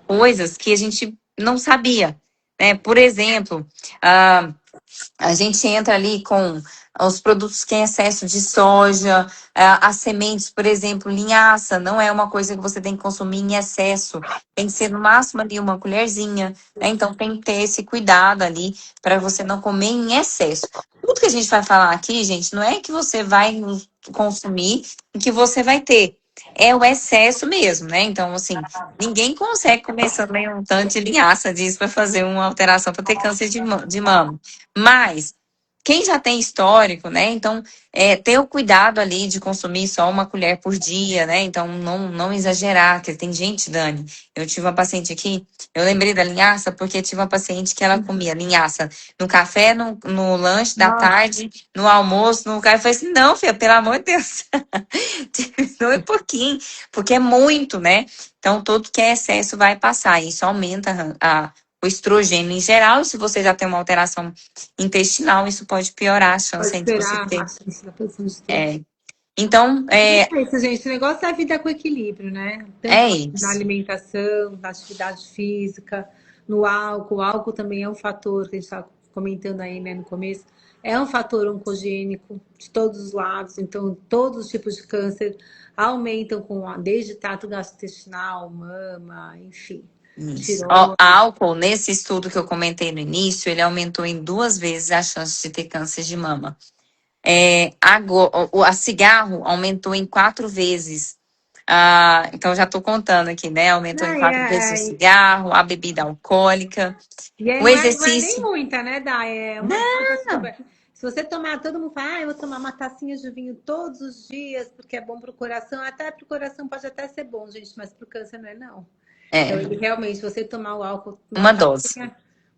coisas que a gente não sabia, né? Por exemplo, a gente entra ali com os produtos que têm excesso de soja, as sementes, por exemplo, linhaça, não é uma coisa que você tem que consumir em excesso, tem que ser no máximo ali uma colherzinha, né? Então tem que ter esse cuidado ali para você não comer em excesso. Tudo que a gente vai falar aqui, gente, não é que você vai consumir e que você vai ter. é o excesso mesmo, né? Então, assim, ninguém consegue começar meio um tanto de linhaça disso para fazer uma alteração para ter câncer de mama. Mas quem já tem histórico, né? Então, ter o cuidado ali de consumir só uma colher por dia, né? Então, não exagerar, porque tem gente, Dani. Eu tive uma paciente aqui, eu lembrei da linhaça porque tive uma paciente que ela comia linhaça no café, no lanche da Nossa, tarde, no almoço, no café. Eu falei assim, não, filha, pelo amor de Deus. Diminui um pouquinho, porque é muito, né? Então, todo que é excesso vai passar. Isso aumenta o estrogênio em geral. E se você já tem uma alteração intestinal, isso pode piorar a chance pode aí de você esperar ter. a chance da produção de estrogênio. Então, É isso, gente. O negócio é a vida com equilíbrio, né? é Tanto na isso. alimentação, na atividade física, no álcool. O álcool também é um fator que a gente estava comentando aí, né, no começo. É um fator oncogênico de todos os lados. Então, todos os tipos de câncer aumentam desde trato gastrointestinal, mama, enfim, Isso. Ó, tireoide. álcool, nesse estudo que eu comentei no início, ele aumentou em 2 vezes a chance de ter câncer de mama. A cigarro aumentou em 4 vezes. Então, já estou contando aqui, né? Aumentou em Não, 4 vezes o cigarro, a bebida alcoólica, o não é nem exercício. muita, né, Dai? É uma dose super. Se você tomar, todo mundo fala, eu vou tomar uma tacinha de vinho todos os dias, porque é bom para o coração. Até para o coração pode até ser bom, gente, mas para o câncer não é, não. Então, É, ele realmente, se você tomar o álcool, uma dose.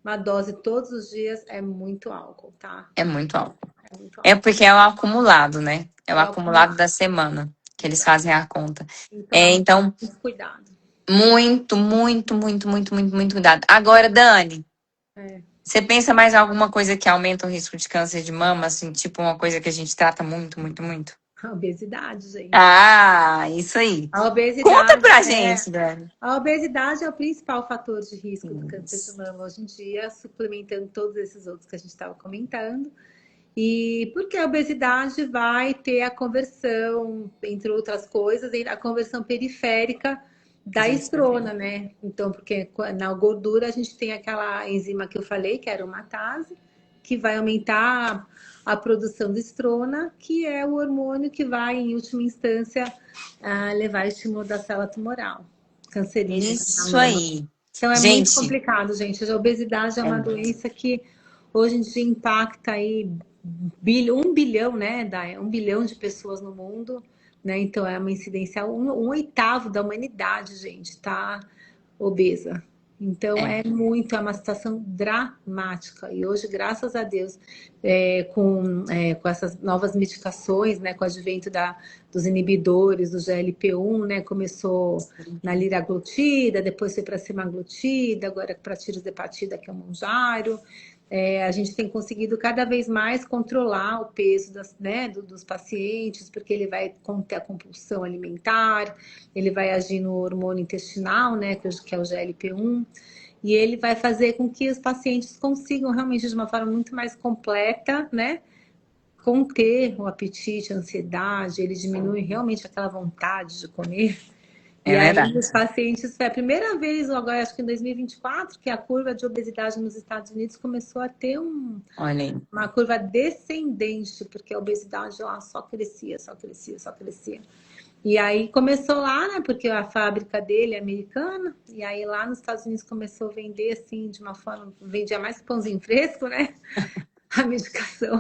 uma dose todos os dias, é muito álcool, tá? É muito álcool. É muito É álcool. porque é o acumulado, né? É o É o acumulado acumulado. da semana que eles Exato. fazem a conta. Então, é Então, muito cuidado. muito, muito, muito, muito, muito, muito cuidado. Agora, Dani, É. você pensa mais em alguma coisa que aumenta o risco de câncer de mama, assim, tipo uma coisa que a gente trata muito, muito, muito? A obesidade, gente. Ah, isso aí. A Conta obesidade pra é gente, Dani. A obesidade é o principal fator de risco do câncer de Isso. mama hoje em dia, suplementando todos esses outros que a gente estava comentando. E porque a obesidade vai ter a conversão, entre outras coisas, a conversão periférica Que a da gente sabe. estrona, né? Então, porque na gordura a gente tem aquela enzima que eu falei, que era a aromatase, que vai aumentar a produção de estrona, que é o hormônio que vai, em última instância, levar a estímulo da célula tumoral cancerígena na Isso mama. aí. Então é muito Gente, complicado, gente. A obesidade é é uma muito. doença que hoje em dia impacta aí 1 bilhão, né, Dai? 1 bilhão de pessoas no mundo, né? Então é uma incidência, um oitavo da humanidade, gente, tá obesa. Então É. é uma situação dramática. E hoje, graças a Deus, com essas novas medicações, né, com o advento dos inibidores do GLP-1, né, começou na liraglutida, depois foi para semaglutida, agora para tirzepatida, que é o Mounjaro. A gente tem conseguido cada vez mais controlar o peso dos pacientes, porque ele vai conter a compulsão alimentar, ele vai agir no hormônio intestinal, né, que é o GLP-1, e ele vai fazer com que os pacientes consigam realmente, de uma forma muito mais completa, né, conter o apetite, a ansiedade, ele diminui realmente aquela vontade de comer. É E aí, verdade. os pacientes, foi a primeira vez, agora acho que em 2024, que a curva de obesidade nos Estados Unidos começou a ter Olha aí. uma curva descendente, porque a obesidade lá só crescia, só crescia, só crescia. E aí começou lá, né? Porque a fábrica dele é americana, e aí lá nos Estados Unidos começou a vender assim, de uma forma, vendia mais pãozinho fresco, né? A medicação.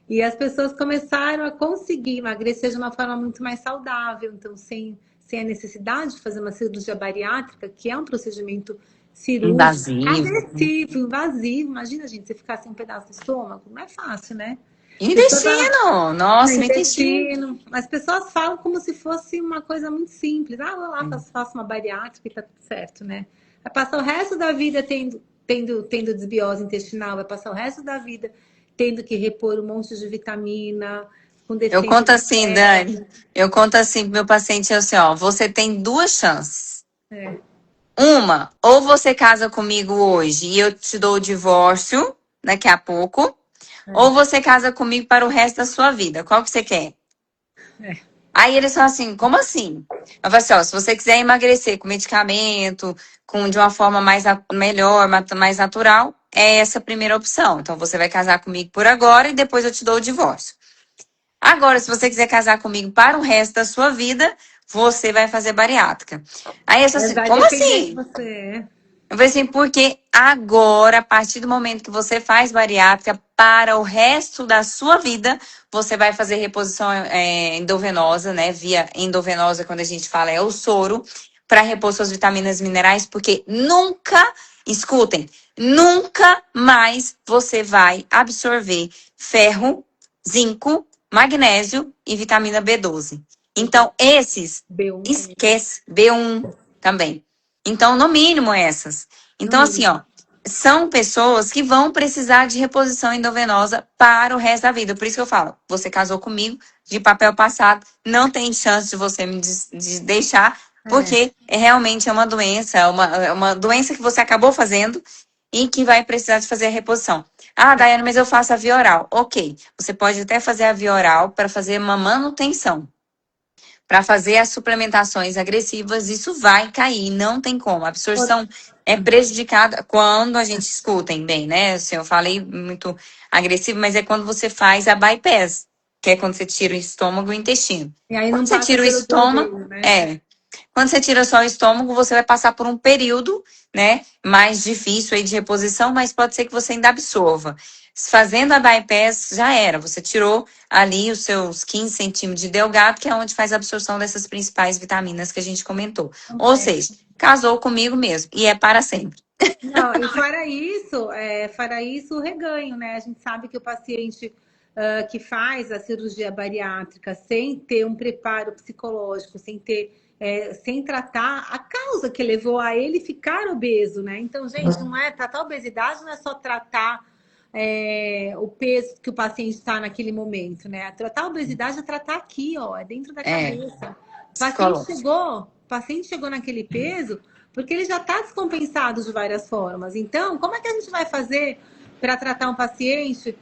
E as pessoas começaram a conseguir emagrecer de uma forma muito mais saudável, então sem a necessidade de fazer uma cirurgia bariátrica, que é um procedimento cirúrgico, Invasivo. agressivo, invasivo. Imagina, gente, você ficar sem um pedaço do estômago, não é fácil, né? E o Pessoas intestino. Nossa, e o intestino. intestino. As pessoas falam como se fosse uma coisa muito simples. Ah, vou lá, faço uma bariátrica e tá tudo certo, né? Vai passar o resto da vida tendo desbiose intestinal, vai passar o resto da vida tendo que repor um monte de vitamina, com Eu deficiência conto de assim, Dani. ferro. Eu conto assim pro meu paciente assim, ó. Você tem 2 chances. É, Uma, ou você casa comigo hoje e eu te dou o divórcio daqui a pouco, ou é, você casa comigo para o resto da sua vida. Qual que você quer? é. Aí eles falam assim, como assim? Eu falo assim, ó, se você quiser emagrecer com medicamento, de uma forma melhor, mais natural, é essa a primeira opção. Então você vai casar comigo por agora e depois eu te dou o divórcio. Agora, se você quiser casar comigo para o resto da sua vida, você vai fazer bariátrica. Aí eu Mas assim, vai como depender de assim? você. Eu falei assim, porque agora, a partir do momento que você faz bariátrica, para o resto da sua vida, você vai fazer reposição endovenosa, né? Via endovenosa, quando a gente fala, é o soro, para repor suas vitaminas e minerais, porque nunca, escutem, nunca mais você vai absorver ferro, zinco, magnésio e vitamina B12. Então, esses, B1 também, esquece, B1 também. Então, no mínimo essas. no Então, assim, ó, mínimo. são pessoas que vão precisar de reposição endovenosa para o resto da vida. Por isso que eu falo, você casou comigo de papel passado, não tem chance de você de deixar, É. porque realmente é uma doença, é uma doença que você acabou fazendo e que vai precisar de fazer a reposição. Ah, Daiane, mas eu faço a via oral. Ok, você pode até fazer a via oral para fazer uma manutenção. Para fazer as suplementações agressivas, isso vai cair, não tem como. A absorção é prejudicada quando a gente escutem bem, né? Assim, eu falei muito agressivo, mas é quando você faz a bypass, que é quando você tira o estômago e o intestino. E aí Quando não você passa tira o pelo estômago, duodeno, né? quando você tira só o estômago, você vai passar por um período, né, mais difícil aí de reposição, mas pode ser que você ainda absorva. Fazendo a bypass, já era. Você tirou ali os seus 15 centímetros de delgado, que é onde faz a absorção dessas principais vitaminas que a gente comentou. Ou É. seja, casou comigo mesmo. E é para sempre. Não, e fora isso, o reganho, né? A gente sabe que o paciente que faz a cirurgia bariátrica sem ter um preparo psicológico, sem tratar a causa que levou a ele ficar obeso, né? Então, gente, não é tratar a obesidade, não é só tratar o peso que o paciente está naquele momento, né? Tratar a obesidade é tratar aqui, ó, é dentro da É, cabeça. psicológico. O paciente chegou naquele peso porque ele já está descompensado de várias formas. Então, como é que a gente vai fazer para tratar um paciente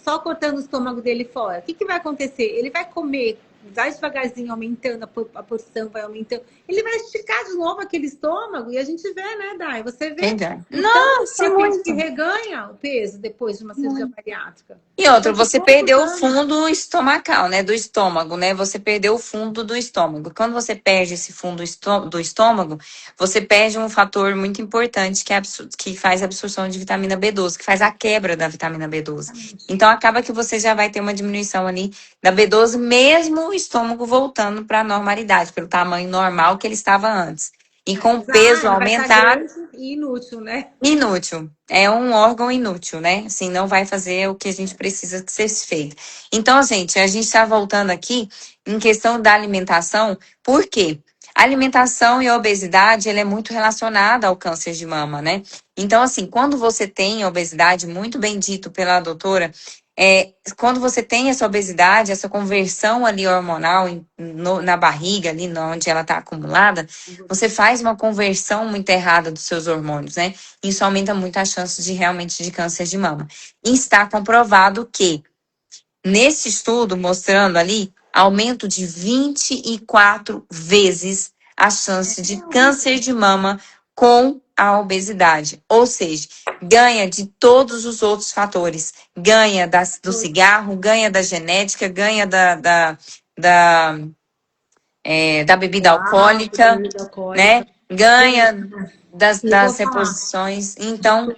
só cortando o estômago dele fora? O que, que vai acontecer? Ele vai comer, vai devagarzinho aumentando a porção, vai aumentando. Ele vai esticar de novo aquele estômago e a gente vê, né, Dai? Você vê Verdade. o tanto de Nossa, paciente que muito. reganha o peso depois de uma cirurgia Muito. bariátrica. E outra, Depois de você poucos perdeu o anos. fundo estomacal, né? Do estômago, né? Você perdeu o fundo do estômago. Quando você perde esse fundo do estômago, você perde um fator muito importante que, que faz a absorção de vitamina B12, que faz a quebra da vitamina B12. Exatamente. Então, acaba que você já vai ter uma diminuição ali da B12, mesmo o estômago voltando para a normalidade, pelo tamanho normal que ele estava antes. E com o peso Ele vai estar aumentado, grande e inútil, né? inútil. É um órgão inútil, né? Assim, não vai fazer o que a gente precisa que seja feito. Então, gente, a gente está voltando aqui em questão da alimentação, por quê? A alimentação e a obesidade, ela é muito relacionada ao câncer de mama, né? Então, assim, quando você tem obesidade, muito bem dito pela doutora, quando você tem essa obesidade, essa conversão ali hormonal na barriga, ali onde ela está acumulada, você faz uma conversão muito errada dos seus hormônios, né? Isso aumenta muito as chances de realmente de câncer de mama. E está comprovado que, nesse estudo mostrando ali, aumento de 24 vezes a chance de câncer de mama com a obesidade. Ou seja, ganha de todos os outros fatores. Ganha do cigarro, ganha da genética, ganha da, da bebida Da alcoólica, bebida alcoólica. né? Ganha E vou das falar, reposições. Então,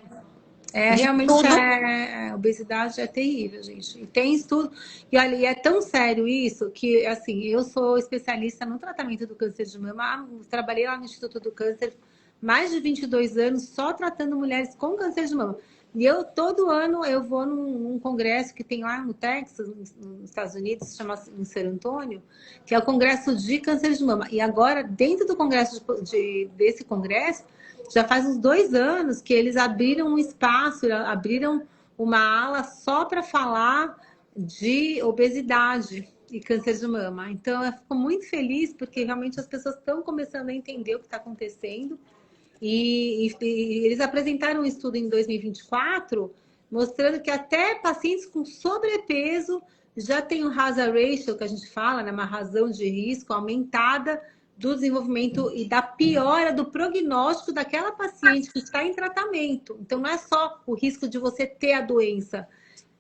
de realmente tudo. a obesidade é terrível, gente. E tem estudo, e olha, e é tão sério isso que, assim, eu sou especialista no tratamento do câncer de mama. Trabalhei lá no Instituto do Câncer mais de 22 anos só tratando mulheres com câncer de mama. E eu, todo ano, eu vou num congresso que tem lá no Texas, nos Estados Unidos, se chama em San Antônio, que é o Congresso de Câncer de Mama. E agora, dentro do congresso desse congresso, já faz uns 2 anos que eles abriram um espaço, abriram uma ala só para falar de obesidade e câncer de mama. Então, eu fico muito feliz porque realmente as pessoas estão começando a entender o que está acontecendo. E eles apresentaram um estudo em 2024 mostrando que até pacientes com sobrepeso já tem o hazard ratio, que a gente fala, né, uma razão de risco aumentada do desenvolvimento e da piora do prognóstico daquela paciente que está em tratamento. Então, não é só o risco de você ter a doença.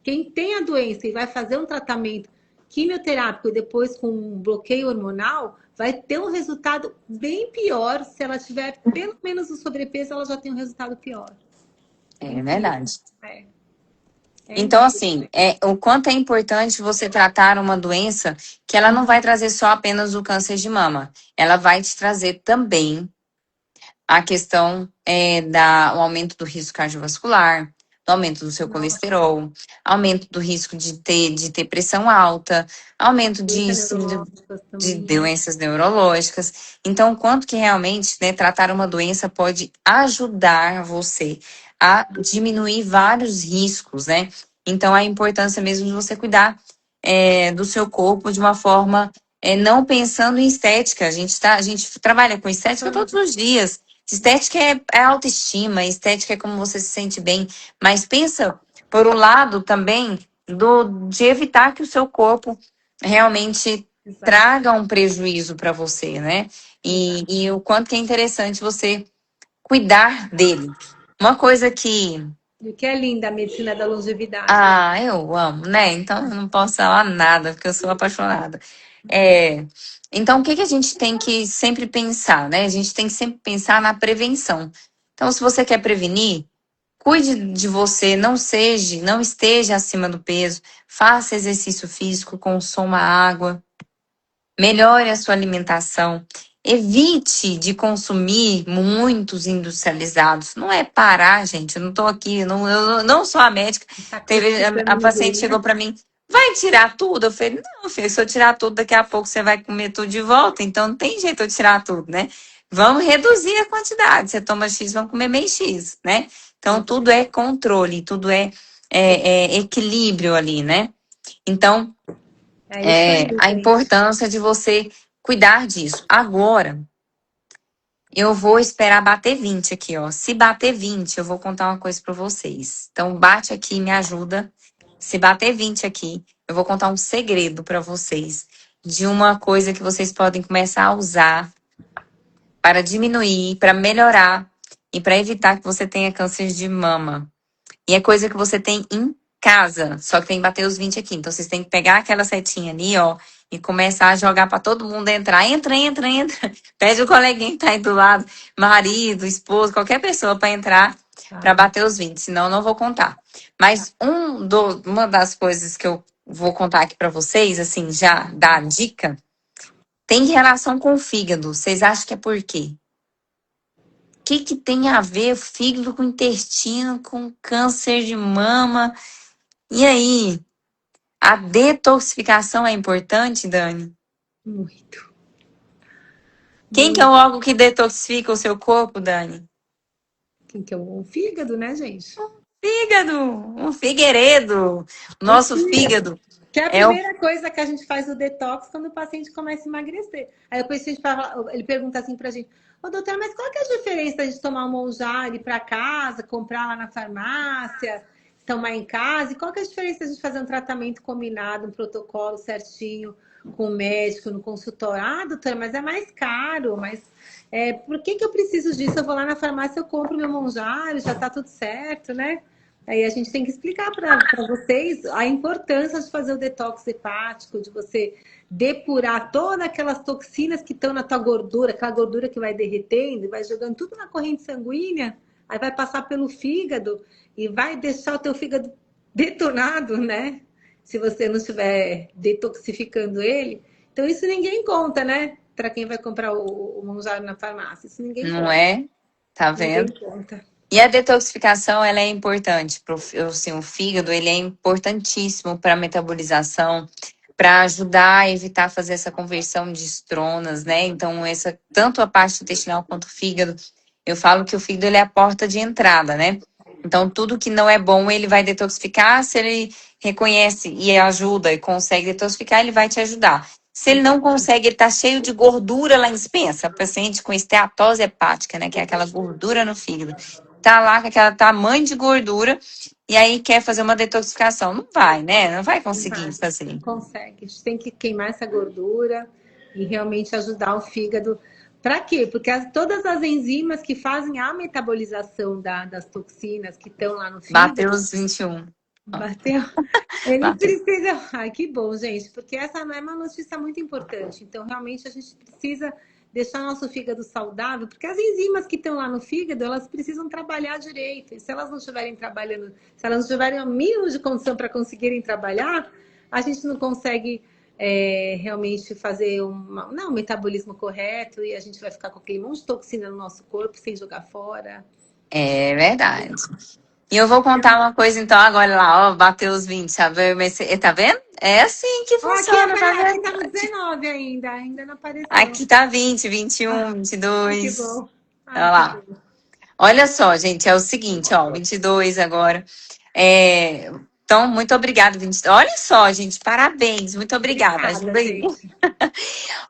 Quem tem a doença e vai fazer um tratamento quimioterápico e depois com um bloqueio hormonal, vai ter um resultado bem pior. Se ela tiver pelo menos o sobrepeso, ela já tem um resultado pior. É Incrível. verdade. É, é Então, incrível. assim, o quanto é importante você tratar uma doença que ela não vai trazer só apenas o câncer de mama. Ela vai te trazer também a questão o aumento do risco cardiovascular, do aumento do seu Nossa, colesterol, aumento do risco de ter pressão alta, aumento doenças neurológicas de também, né? doenças neurológicas. Então, o quanto que realmente, né, tratar uma doença pode ajudar você a diminuir vários riscos, né? Então, a importância mesmo de você cuidar do seu corpo de uma forma não pensando em estética. A gente trabalha com estética todos os dias. Estética é autoestima, estética é como você se sente bem, mas pensa por um lado também de evitar que o seu corpo realmente Exato, traga um prejuízo para você, né? E, exato. e o quanto que é interessante você cuidar dele. Uma coisa que, E o que é linda a medicina da longevidade, né? eu amo, né? Então eu não posso falar nada, porque eu sou apaixonada. É, então, o que que a gente tem que sempre pensar, né? A gente tem que sempre pensar na prevenção. Então, se você quer prevenir, cuide de você, não esteja acima do peso, faça exercício físico, consuma água, melhore a sua alimentação. Evite de consumir muitos industrializados. Não é parar, gente. Eu não estou aqui, eu não sou a médica. Não tá Teve, crucificando a paciente ninguém, chegou né? para mim, vai tirar tudo? Eu falei, não, filho, se eu tirar tudo, daqui a pouco você vai comer tudo de volta. Então não tem jeito de tirar tudo, né? Vamos reduzir a quantidade. Você toma X, vamos comer meio X, né? Então tudo é controle, tudo é equilíbrio ali, né? Então, É isso aí, a gente. importância de você cuidar disso. Agora, eu vou esperar bater 20 aqui, ó. Se bater 20, eu vou contar uma coisa para vocês. Então, bate aqui, me ajuda. Se bater 20 aqui, eu vou contar um segredo para vocês de uma coisa que vocês podem começar a usar para diminuir, para melhorar e para evitar que você tenha câncer de mama. E é coisa que você tem em casa, só que tem que bater os 20 aqui. Então vocês têm que pegar aquela setinha ali, ó, e começar a jogar para todo mundo entrar. Entra, entra, entra. Pede o coleguinha que tá aí do lado, marido, esposo, qualquer pessoa para entrar para Tá, bater os 20, senão eu não vou contar. tá. Mas uma das coisas que eu vou contar aqui para vocês, assim, já dá a dica, tem relação com o fígado. Vocês acham que é por quê? O que que tem a ver fígado com intestino, com câncer de mama? E aí, a detoxificação é importante, Dani? Muito, Quem que é o muito. órgão que detoxifica o seu corpo, Dani? Quem que é o fígado, né, gente? Fígado, um figueiredo. O O nosso fígado. fígado Que é a é o. primeira coisa que a gente faz o detox quando o paciente começa a emagrecer. Aí depois a gente fala, ele pergunta assim pra gente, ô doutora, mas qual que é a diferença de tomar um Monjaro, ir pra casa, comprar lá na farmácia, tomar em casa? E qual que é a diferença de fazer um tratamento combinado, um protocolo certinho com o médico no consultório? Ah, doutora, mas é mais caro, mas por que que eu preciso disso? Eu vou lá na farmácia, eu compro meu Monjaro, já tá tudo certo, né? Aí a gente tem que explicar para vocês a importância de fazer o detox hepático, de você depurar todas aquelas toxinas que estão na tua gordura, aquela gordura que vai derretendo e vai jogando tudo na corrente sanguínea, aí vai passar pelo fígado e vai deixar o teu fígado detonado, né? Se você não estiver detoxificando ele. Então isso ninguém conta, né? Para quem vai comprar o Monjaro na farmácia. Isso ninguém Não conta. é? Tá Ninguém vendo? conta. E a detoxificação, ela é importante para assim, o fígado, ele é importantíssimo para a metabolização, para ajudar a evitar fazer essa conversão de estronas, né? Então, tanto a parte intestinal quanto o fígado, eu falo que o fígado ele é a porta de entrada, né? Então, tudo que não é bom, ele vai detoxificar. Se ele reconhece e ajuda e consegue detoxificar, ele vai te ajudar. Se ele não consegue, ele tá cheio de gordura lá em dispensa, paciente com esteatose hepática, né? Que é aquela gordura no fígado. Tá lá com aquele tamanho de gordura e aí quer fazer uma detoxificação. Não vai, né? Não vai conseguir Mas fazer. consegue. A gente tem que queimar essa gordura e realmente ajudar o fígado. Para quê? Porque todas as enzimas que fazem a metabolização das toxinas que estão lá no Bateu fígado, os 21. Bateu. Ele Bateu. precisa. Ai, que bom, gente, porque essa não é uma notícia muito importante. Então, realmente, a gente precisa deixar nosso fígado saudável, porque as enzimas que estão lá no fígado, elas precisam trabalhar direito. E se elas não estiverem trabalhando, se elas não tiverem o mínimo de condição para conseguirem trabalhar, a gente não consegue realmente fazer um metabolismo correto e a gente vai ficar com aquele monte de toxina no nosso corpo sem jogar fora. É verdade. E eu vou contar uma coisa então agora lá, ó, bateu os 20, sabe? Mas, tá vendo? É assim que Ó, aqui, funciona, tá aqui vendo? tá no 19 ainda não apareceu. Aqui tá 20, 21, Ai, que 22. bom. Ai, Olha que bom. lá. Olha só, gente, é o seguinte, ó, 22 agora. Então, muito obrigada, 20. Olha só, gente, parabéns, muito obrigada. Obrigada, Ajuda aí. gente.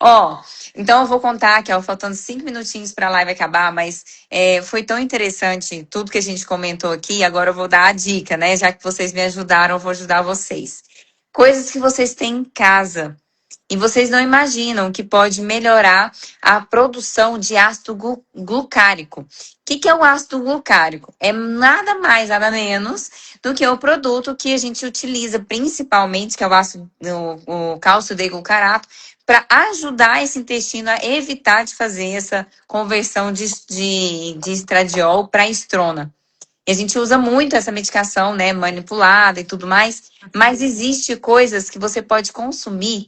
Ó, então eu vou contar aqui, ó, faltando 5 minutinhos para a live acabar, mas foi tão interessante tudo que a gente comentou aqui. Agora eu vou dar a dica, né? Já que vocês me ajudaram, eu vou ajudar vocês. Coisas que vocês têm em casa e vocês não imaginam que pode melhorar a produção de ácido glucárico. O que é o ácido glucárico? É nada mais, nada menos do que o produto que a gente utiliza principalmente, que é o ácido, o cálcio de glucarato, para ajudar esse intestino a evitar de fazer essa conversão de estradiol para estrona. E a gente usa muito essa medicação, né, manipulada e tudo mais, mas existe coisas que você pode consumir,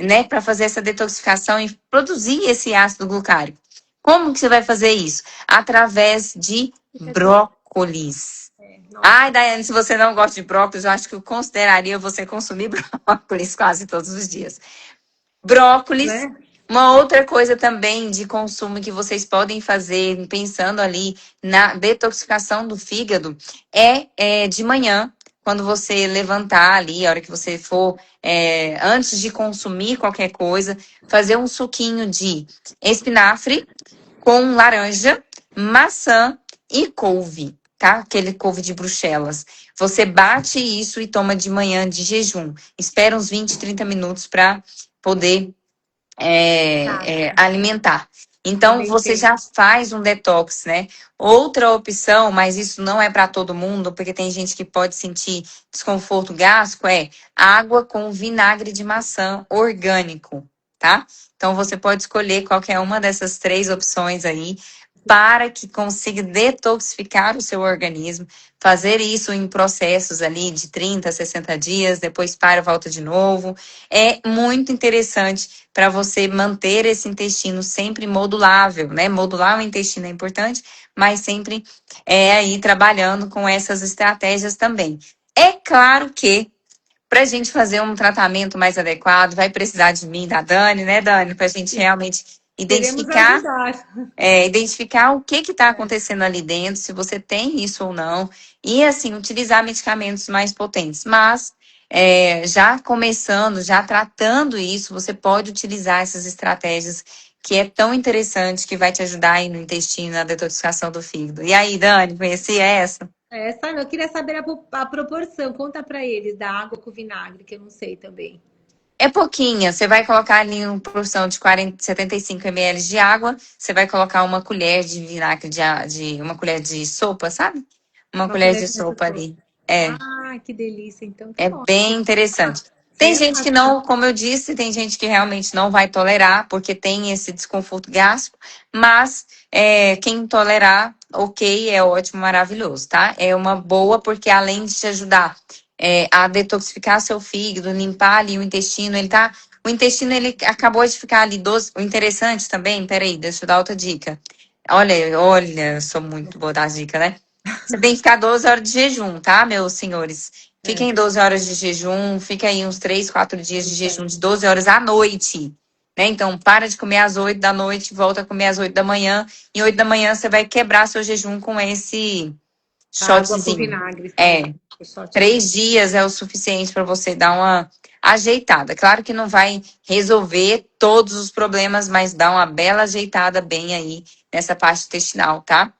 né, para fazer essa detoxificação e produzir esse ácido glucárico. Como que você vai fazer isso? Através de Fica de olho. brócolis. Ai, Nossa, Daiane, se você não gosta de brócolis, eu acho que eu consideraria você consumir brócolis quase todos os dias. Brócolis. né? Uma outra coisa também de consumo que vocês podem fazer, pensando ali na detoxificação do fígado, é de manhã, quando você levantar ali, a hora que você for, antes de consumir qualquer coisa, fazer um suquinho de espinafre com laranja, maçã e couve, tá? Aquele couve de Bruxelas. Você bate isso e toma de manhã de jejum. Espera uns 20, 30 minutos para poder Tá, alimentar. Então, também você tem. já faz um detox, né? Outra opção, mas isso não é para todo mundo, porque tem gente que pode sentir desconforto gástrico, é água com vinagre de maçã orgânico, tá? Então, você pode escolher qualquer uma dessas três opções aí para que consiga detoxificar o seu organismo, fazer isso em processos ali de 30, 60 dias, depois para e volta de novo. É muito interessante para você manter esse intestino sempre modulável, né? Modular o intestino é importante, mas sempre aí trabalhando com essas estratégias também. É claro que para a gente fazer um tratamento mais adequado, vai precisar de mim, da Dani, né, Dani? Para a gente realmente Queremos identificar ajudar. identificar o que está É, acontecendo ali dentro, se você tem isso ou não, e assim, utilizar medicamentos mais potentes. Mas já começando, já tratando isso, você pode utilizar essas estratégias que é tão interessante, que vai te ajudar aí no intestino, na detoxificação do fígado. E aí, Dani, conhecia essa? sabe, eu queria saber a proporção. Conta para eles da água com vinagre, que eu não sei também. É pouquinha, você vai colocar ali uma porção de 40, 75 ml de água, você vai colocar uma colher de vinagre uma colher de sopa, sabe? Uma Uma colher colher de de sopa sopa. ali. É, Ah, que delícia. Então tá é bom. bem interessante. Tem gente que Sensacional. não, como eu disse, tem gente que realmente não vai tolerar, porque tem esse desconforto gástrico, mas quem tolerar, ok, é ótimo, maravilhoso, tá? É uma boa, porque além de te ajudar a detoxificar seu fígado, limpar ali o intestino, o intestino, ele acabou de ficar ali 12. O interessante também, peraí, deixa eu dar outra dica. Olha, eu sou muito boa das dicas, né? Você tem que ficar 12 horas de jejum, tá, meus senhores? É, Fiquem 12 horas de jejum, fica aí uns 3, 4 dias de jejum certo. de 12 horas à noite. Né? Então, para de comer às 8 da noite, volta a comer às 8 da manhã. E 8 da manhã você vai quebrar seu jejum com esse Água com shotzinho. vinagre, tá? É, O shotzinho. 3 dias é o suficiente para você dar uma ajeitada. Claro que não vai resolver todos os problemas, mas dá uma bela ajeitada bem aí nessa parte intestinal, tá?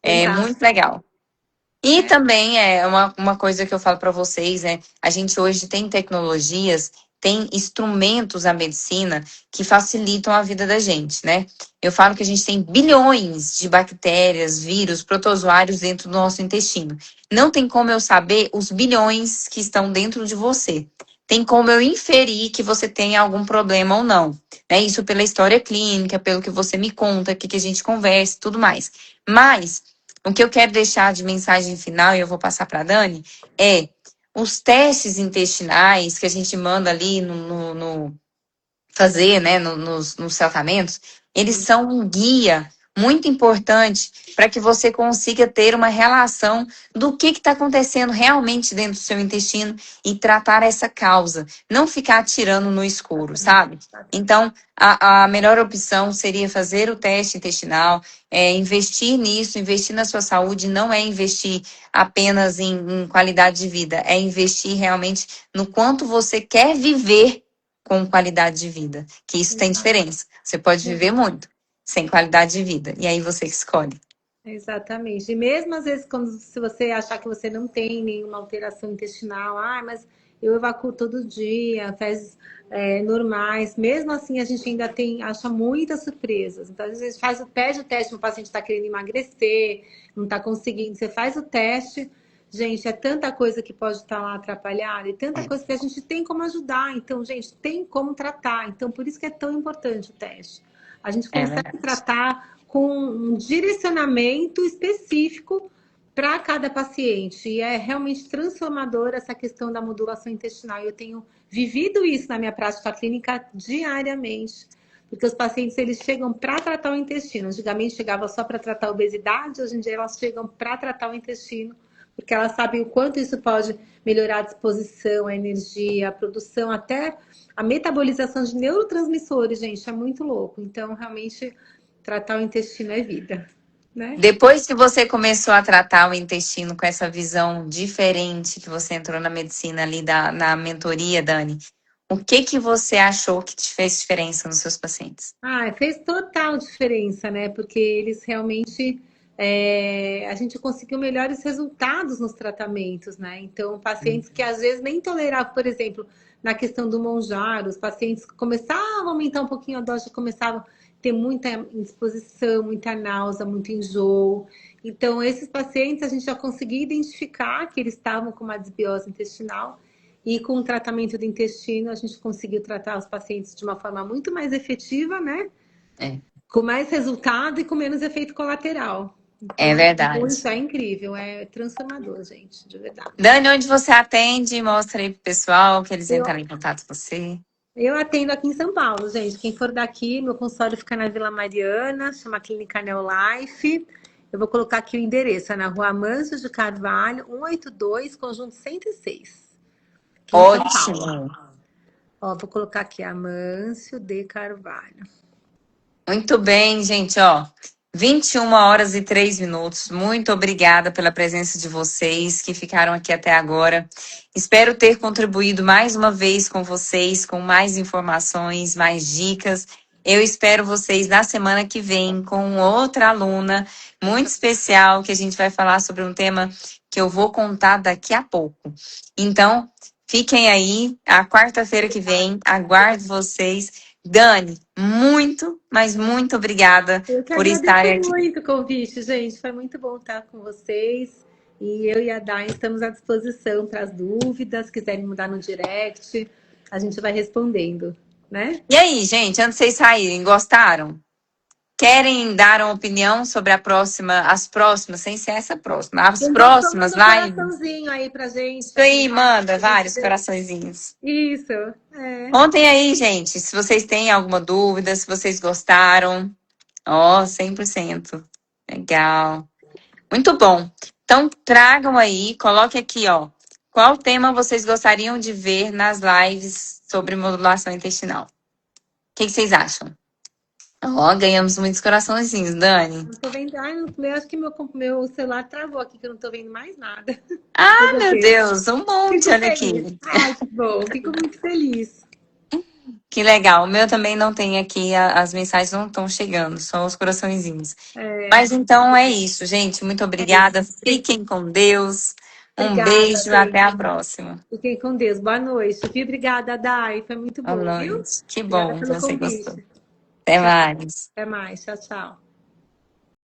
É muito Fantástico. legal. E É, também é uma coisa que eu falo para vocês, a gente hoje tem tecnologias tem instrumentos a medicina que facilitam a vida da gente, né? Eu falo que a gente tem bilhões de bactérias, vírus, protozoários dentro do nosso intestino. Não tem como eu saber os bilhões que estão dentro de você. Tem como eu inferir que você tem algum problema ou não. Né? Isso pela história clínica, pelo que você me conta, o que a gente conversa e tudo mais. Mas o que eu quero deixar de mensagem final, e eu vou passar para a Dani, é os testes intestinais que a gente manda ali no fazer, né, nos tratamentos, eles são um guia muito importante para que você consiga ter uma relação do que está acontecendo realmente dentro do seu intestino e tratar essa causa. Não ficar atirando no escuro, sabe? Então, a melhor opção seria fazer o teste intestinal, investir nisso, investir na sua saúde, não é investir apenas em qualidade de vida, é investir realmente no quanto você quer viver com qualidade de vida, que isso tem diferença. Você pode viver muito sem qualidade de vida, e aí você escolhe. Exatamente. E mesmo às vezes, quando se você achar que você não tem nenhuma alteração intestinal, mas eu evacuo todo dia, fezes normais, mesmo assim a gente ainda acha muitas surpresas. Então, às vezes pede o teste, o paciente está querendo emagrecer, não está conseguindo, você faz o teste, gente, é tanta coisa que pode estar lá atrapalhada e tanta coisa que a gente tem como ajudar. Então, gente, tem como tratar. Então, por isso que é tão importante o teste. A gente consegue tratar com um direcionamento específico para cada paciente. E é realmente transformador essa questão da modulação intestinal. Eu tenho vivido isso na minha prática clínica diariamente. Porque os pacientes, eles chegam para tratar o intestino. Antigamente chegava só para tratar a obesidade, hoje em dia elas chegam para tratar o intestino, porque elas sabem o quanto isso pode melhorar a disposição, a energia, a produção, até a metabolização de neurotransmissores, gente, é muito louco. Então, realmente, tratar o intestino é vida, né? Depois que você começou a tratar o intestino com essa visão diferente que você entrou na medicina ali na mentoria, Dani, o que você achou que te fez diferença nos seus pacientes? Fez total diferença, né? Porque eles realmente a gente conseguiu melhores resultados nos tratamentos, né? Então, pacientes que às vezes nem toleravam, por exemplo, na questão do Monjaro, os pacientes começavam a aumentar um pouquinho a dose, começavam a ter muita indisposição, muita náusea, muito enjoo. Então, esses pacientes a gente já conseguia identificar que eles estavam com uma desbiose intestinal. E com o tratamento do intestino, a gente conseguiu tratar os pacientes de uma forma muito mais efetiva, né? Com mais resultado e com menos efeito colateral. Então, É verdade. isso é incrível, é transformador, gente, de verdade. Dani, onde você atende? Mostra aí pro pessoal que eles entrarem em contato com você. Eu atendo aqui em São Paulo, gente. Quem for daqui, meu consultório fica na Vila Mariana, chama Clínica Neolife. Eu vou colocar aqui o endereço, é na Rua Amâncio de Carvalho, 182, Conjunto 106. Ótimo. Ó, vou colocar aqui Amâncio de Carvalho. Muito bem, gente, ó. 21h03. Muito obrigada pela presença de vocês que ficaram aqui até agora. Espero ter contribuído mais uma vez com vocês, com mais informações, mais dicas. Eu espero vocês na semana que vem com outra aluna muito especial, que a gente vai falar sobre um tema que eu vou contar daqui a pouco. Então, fiquem aí, a quarta-feira que vem, aguardo vocês. Dani, muito, mas muito obrigada por estarem aqui. Muito o convite, gente. Foi muito bom estar com vocês. E eu e a Dai estamos à disposição para as dúvidas. Quiserem mudar no direct, a gente vai respondendo, né? E aí, gente, antes de vocês saírem, gostaram? Querem dar uma opinião sobre as próximas, sem ser essa próxima, as próximas lives? Um coraçãozinho aí pra gente. Isso aí, manda vários coraçõezinhos. Isso. Contem aí, gente, se vocês têm alguma dúvida, se vocês gostaram. Ó, 100%. Legal. Muito bom. Então, tragam aí, coloque aqui, ó. Qual tema vocês gostariam de ver nas lives sobre modulação intestinal? O que vocês acham? Ó, ganhamos muitos coraçõezinhos, Dani. Não tô vendo. Eu acho que meu celular travou aqui, que eu não tô vendo mais nada. Meu Deus, um monte, olha aqui. Que bom, fico muito feliz. Que legal. O meu também não tem aqui, as mensagens não estão chegando, só os coraçõezinhos. Mas então é isso, gente. Muito obrigada. Fiquem com Deus. Um Obrigada, beijo, até a Tânia. próxima. Fiquem com Deus. Boa noite. Viu? Obrigada, Dai. Foi muito Boa bom, viu? noite. Que Obrigada bom que pelo você gostou. convite. Até Tchau. mais. Até mais. Tchau, tchau.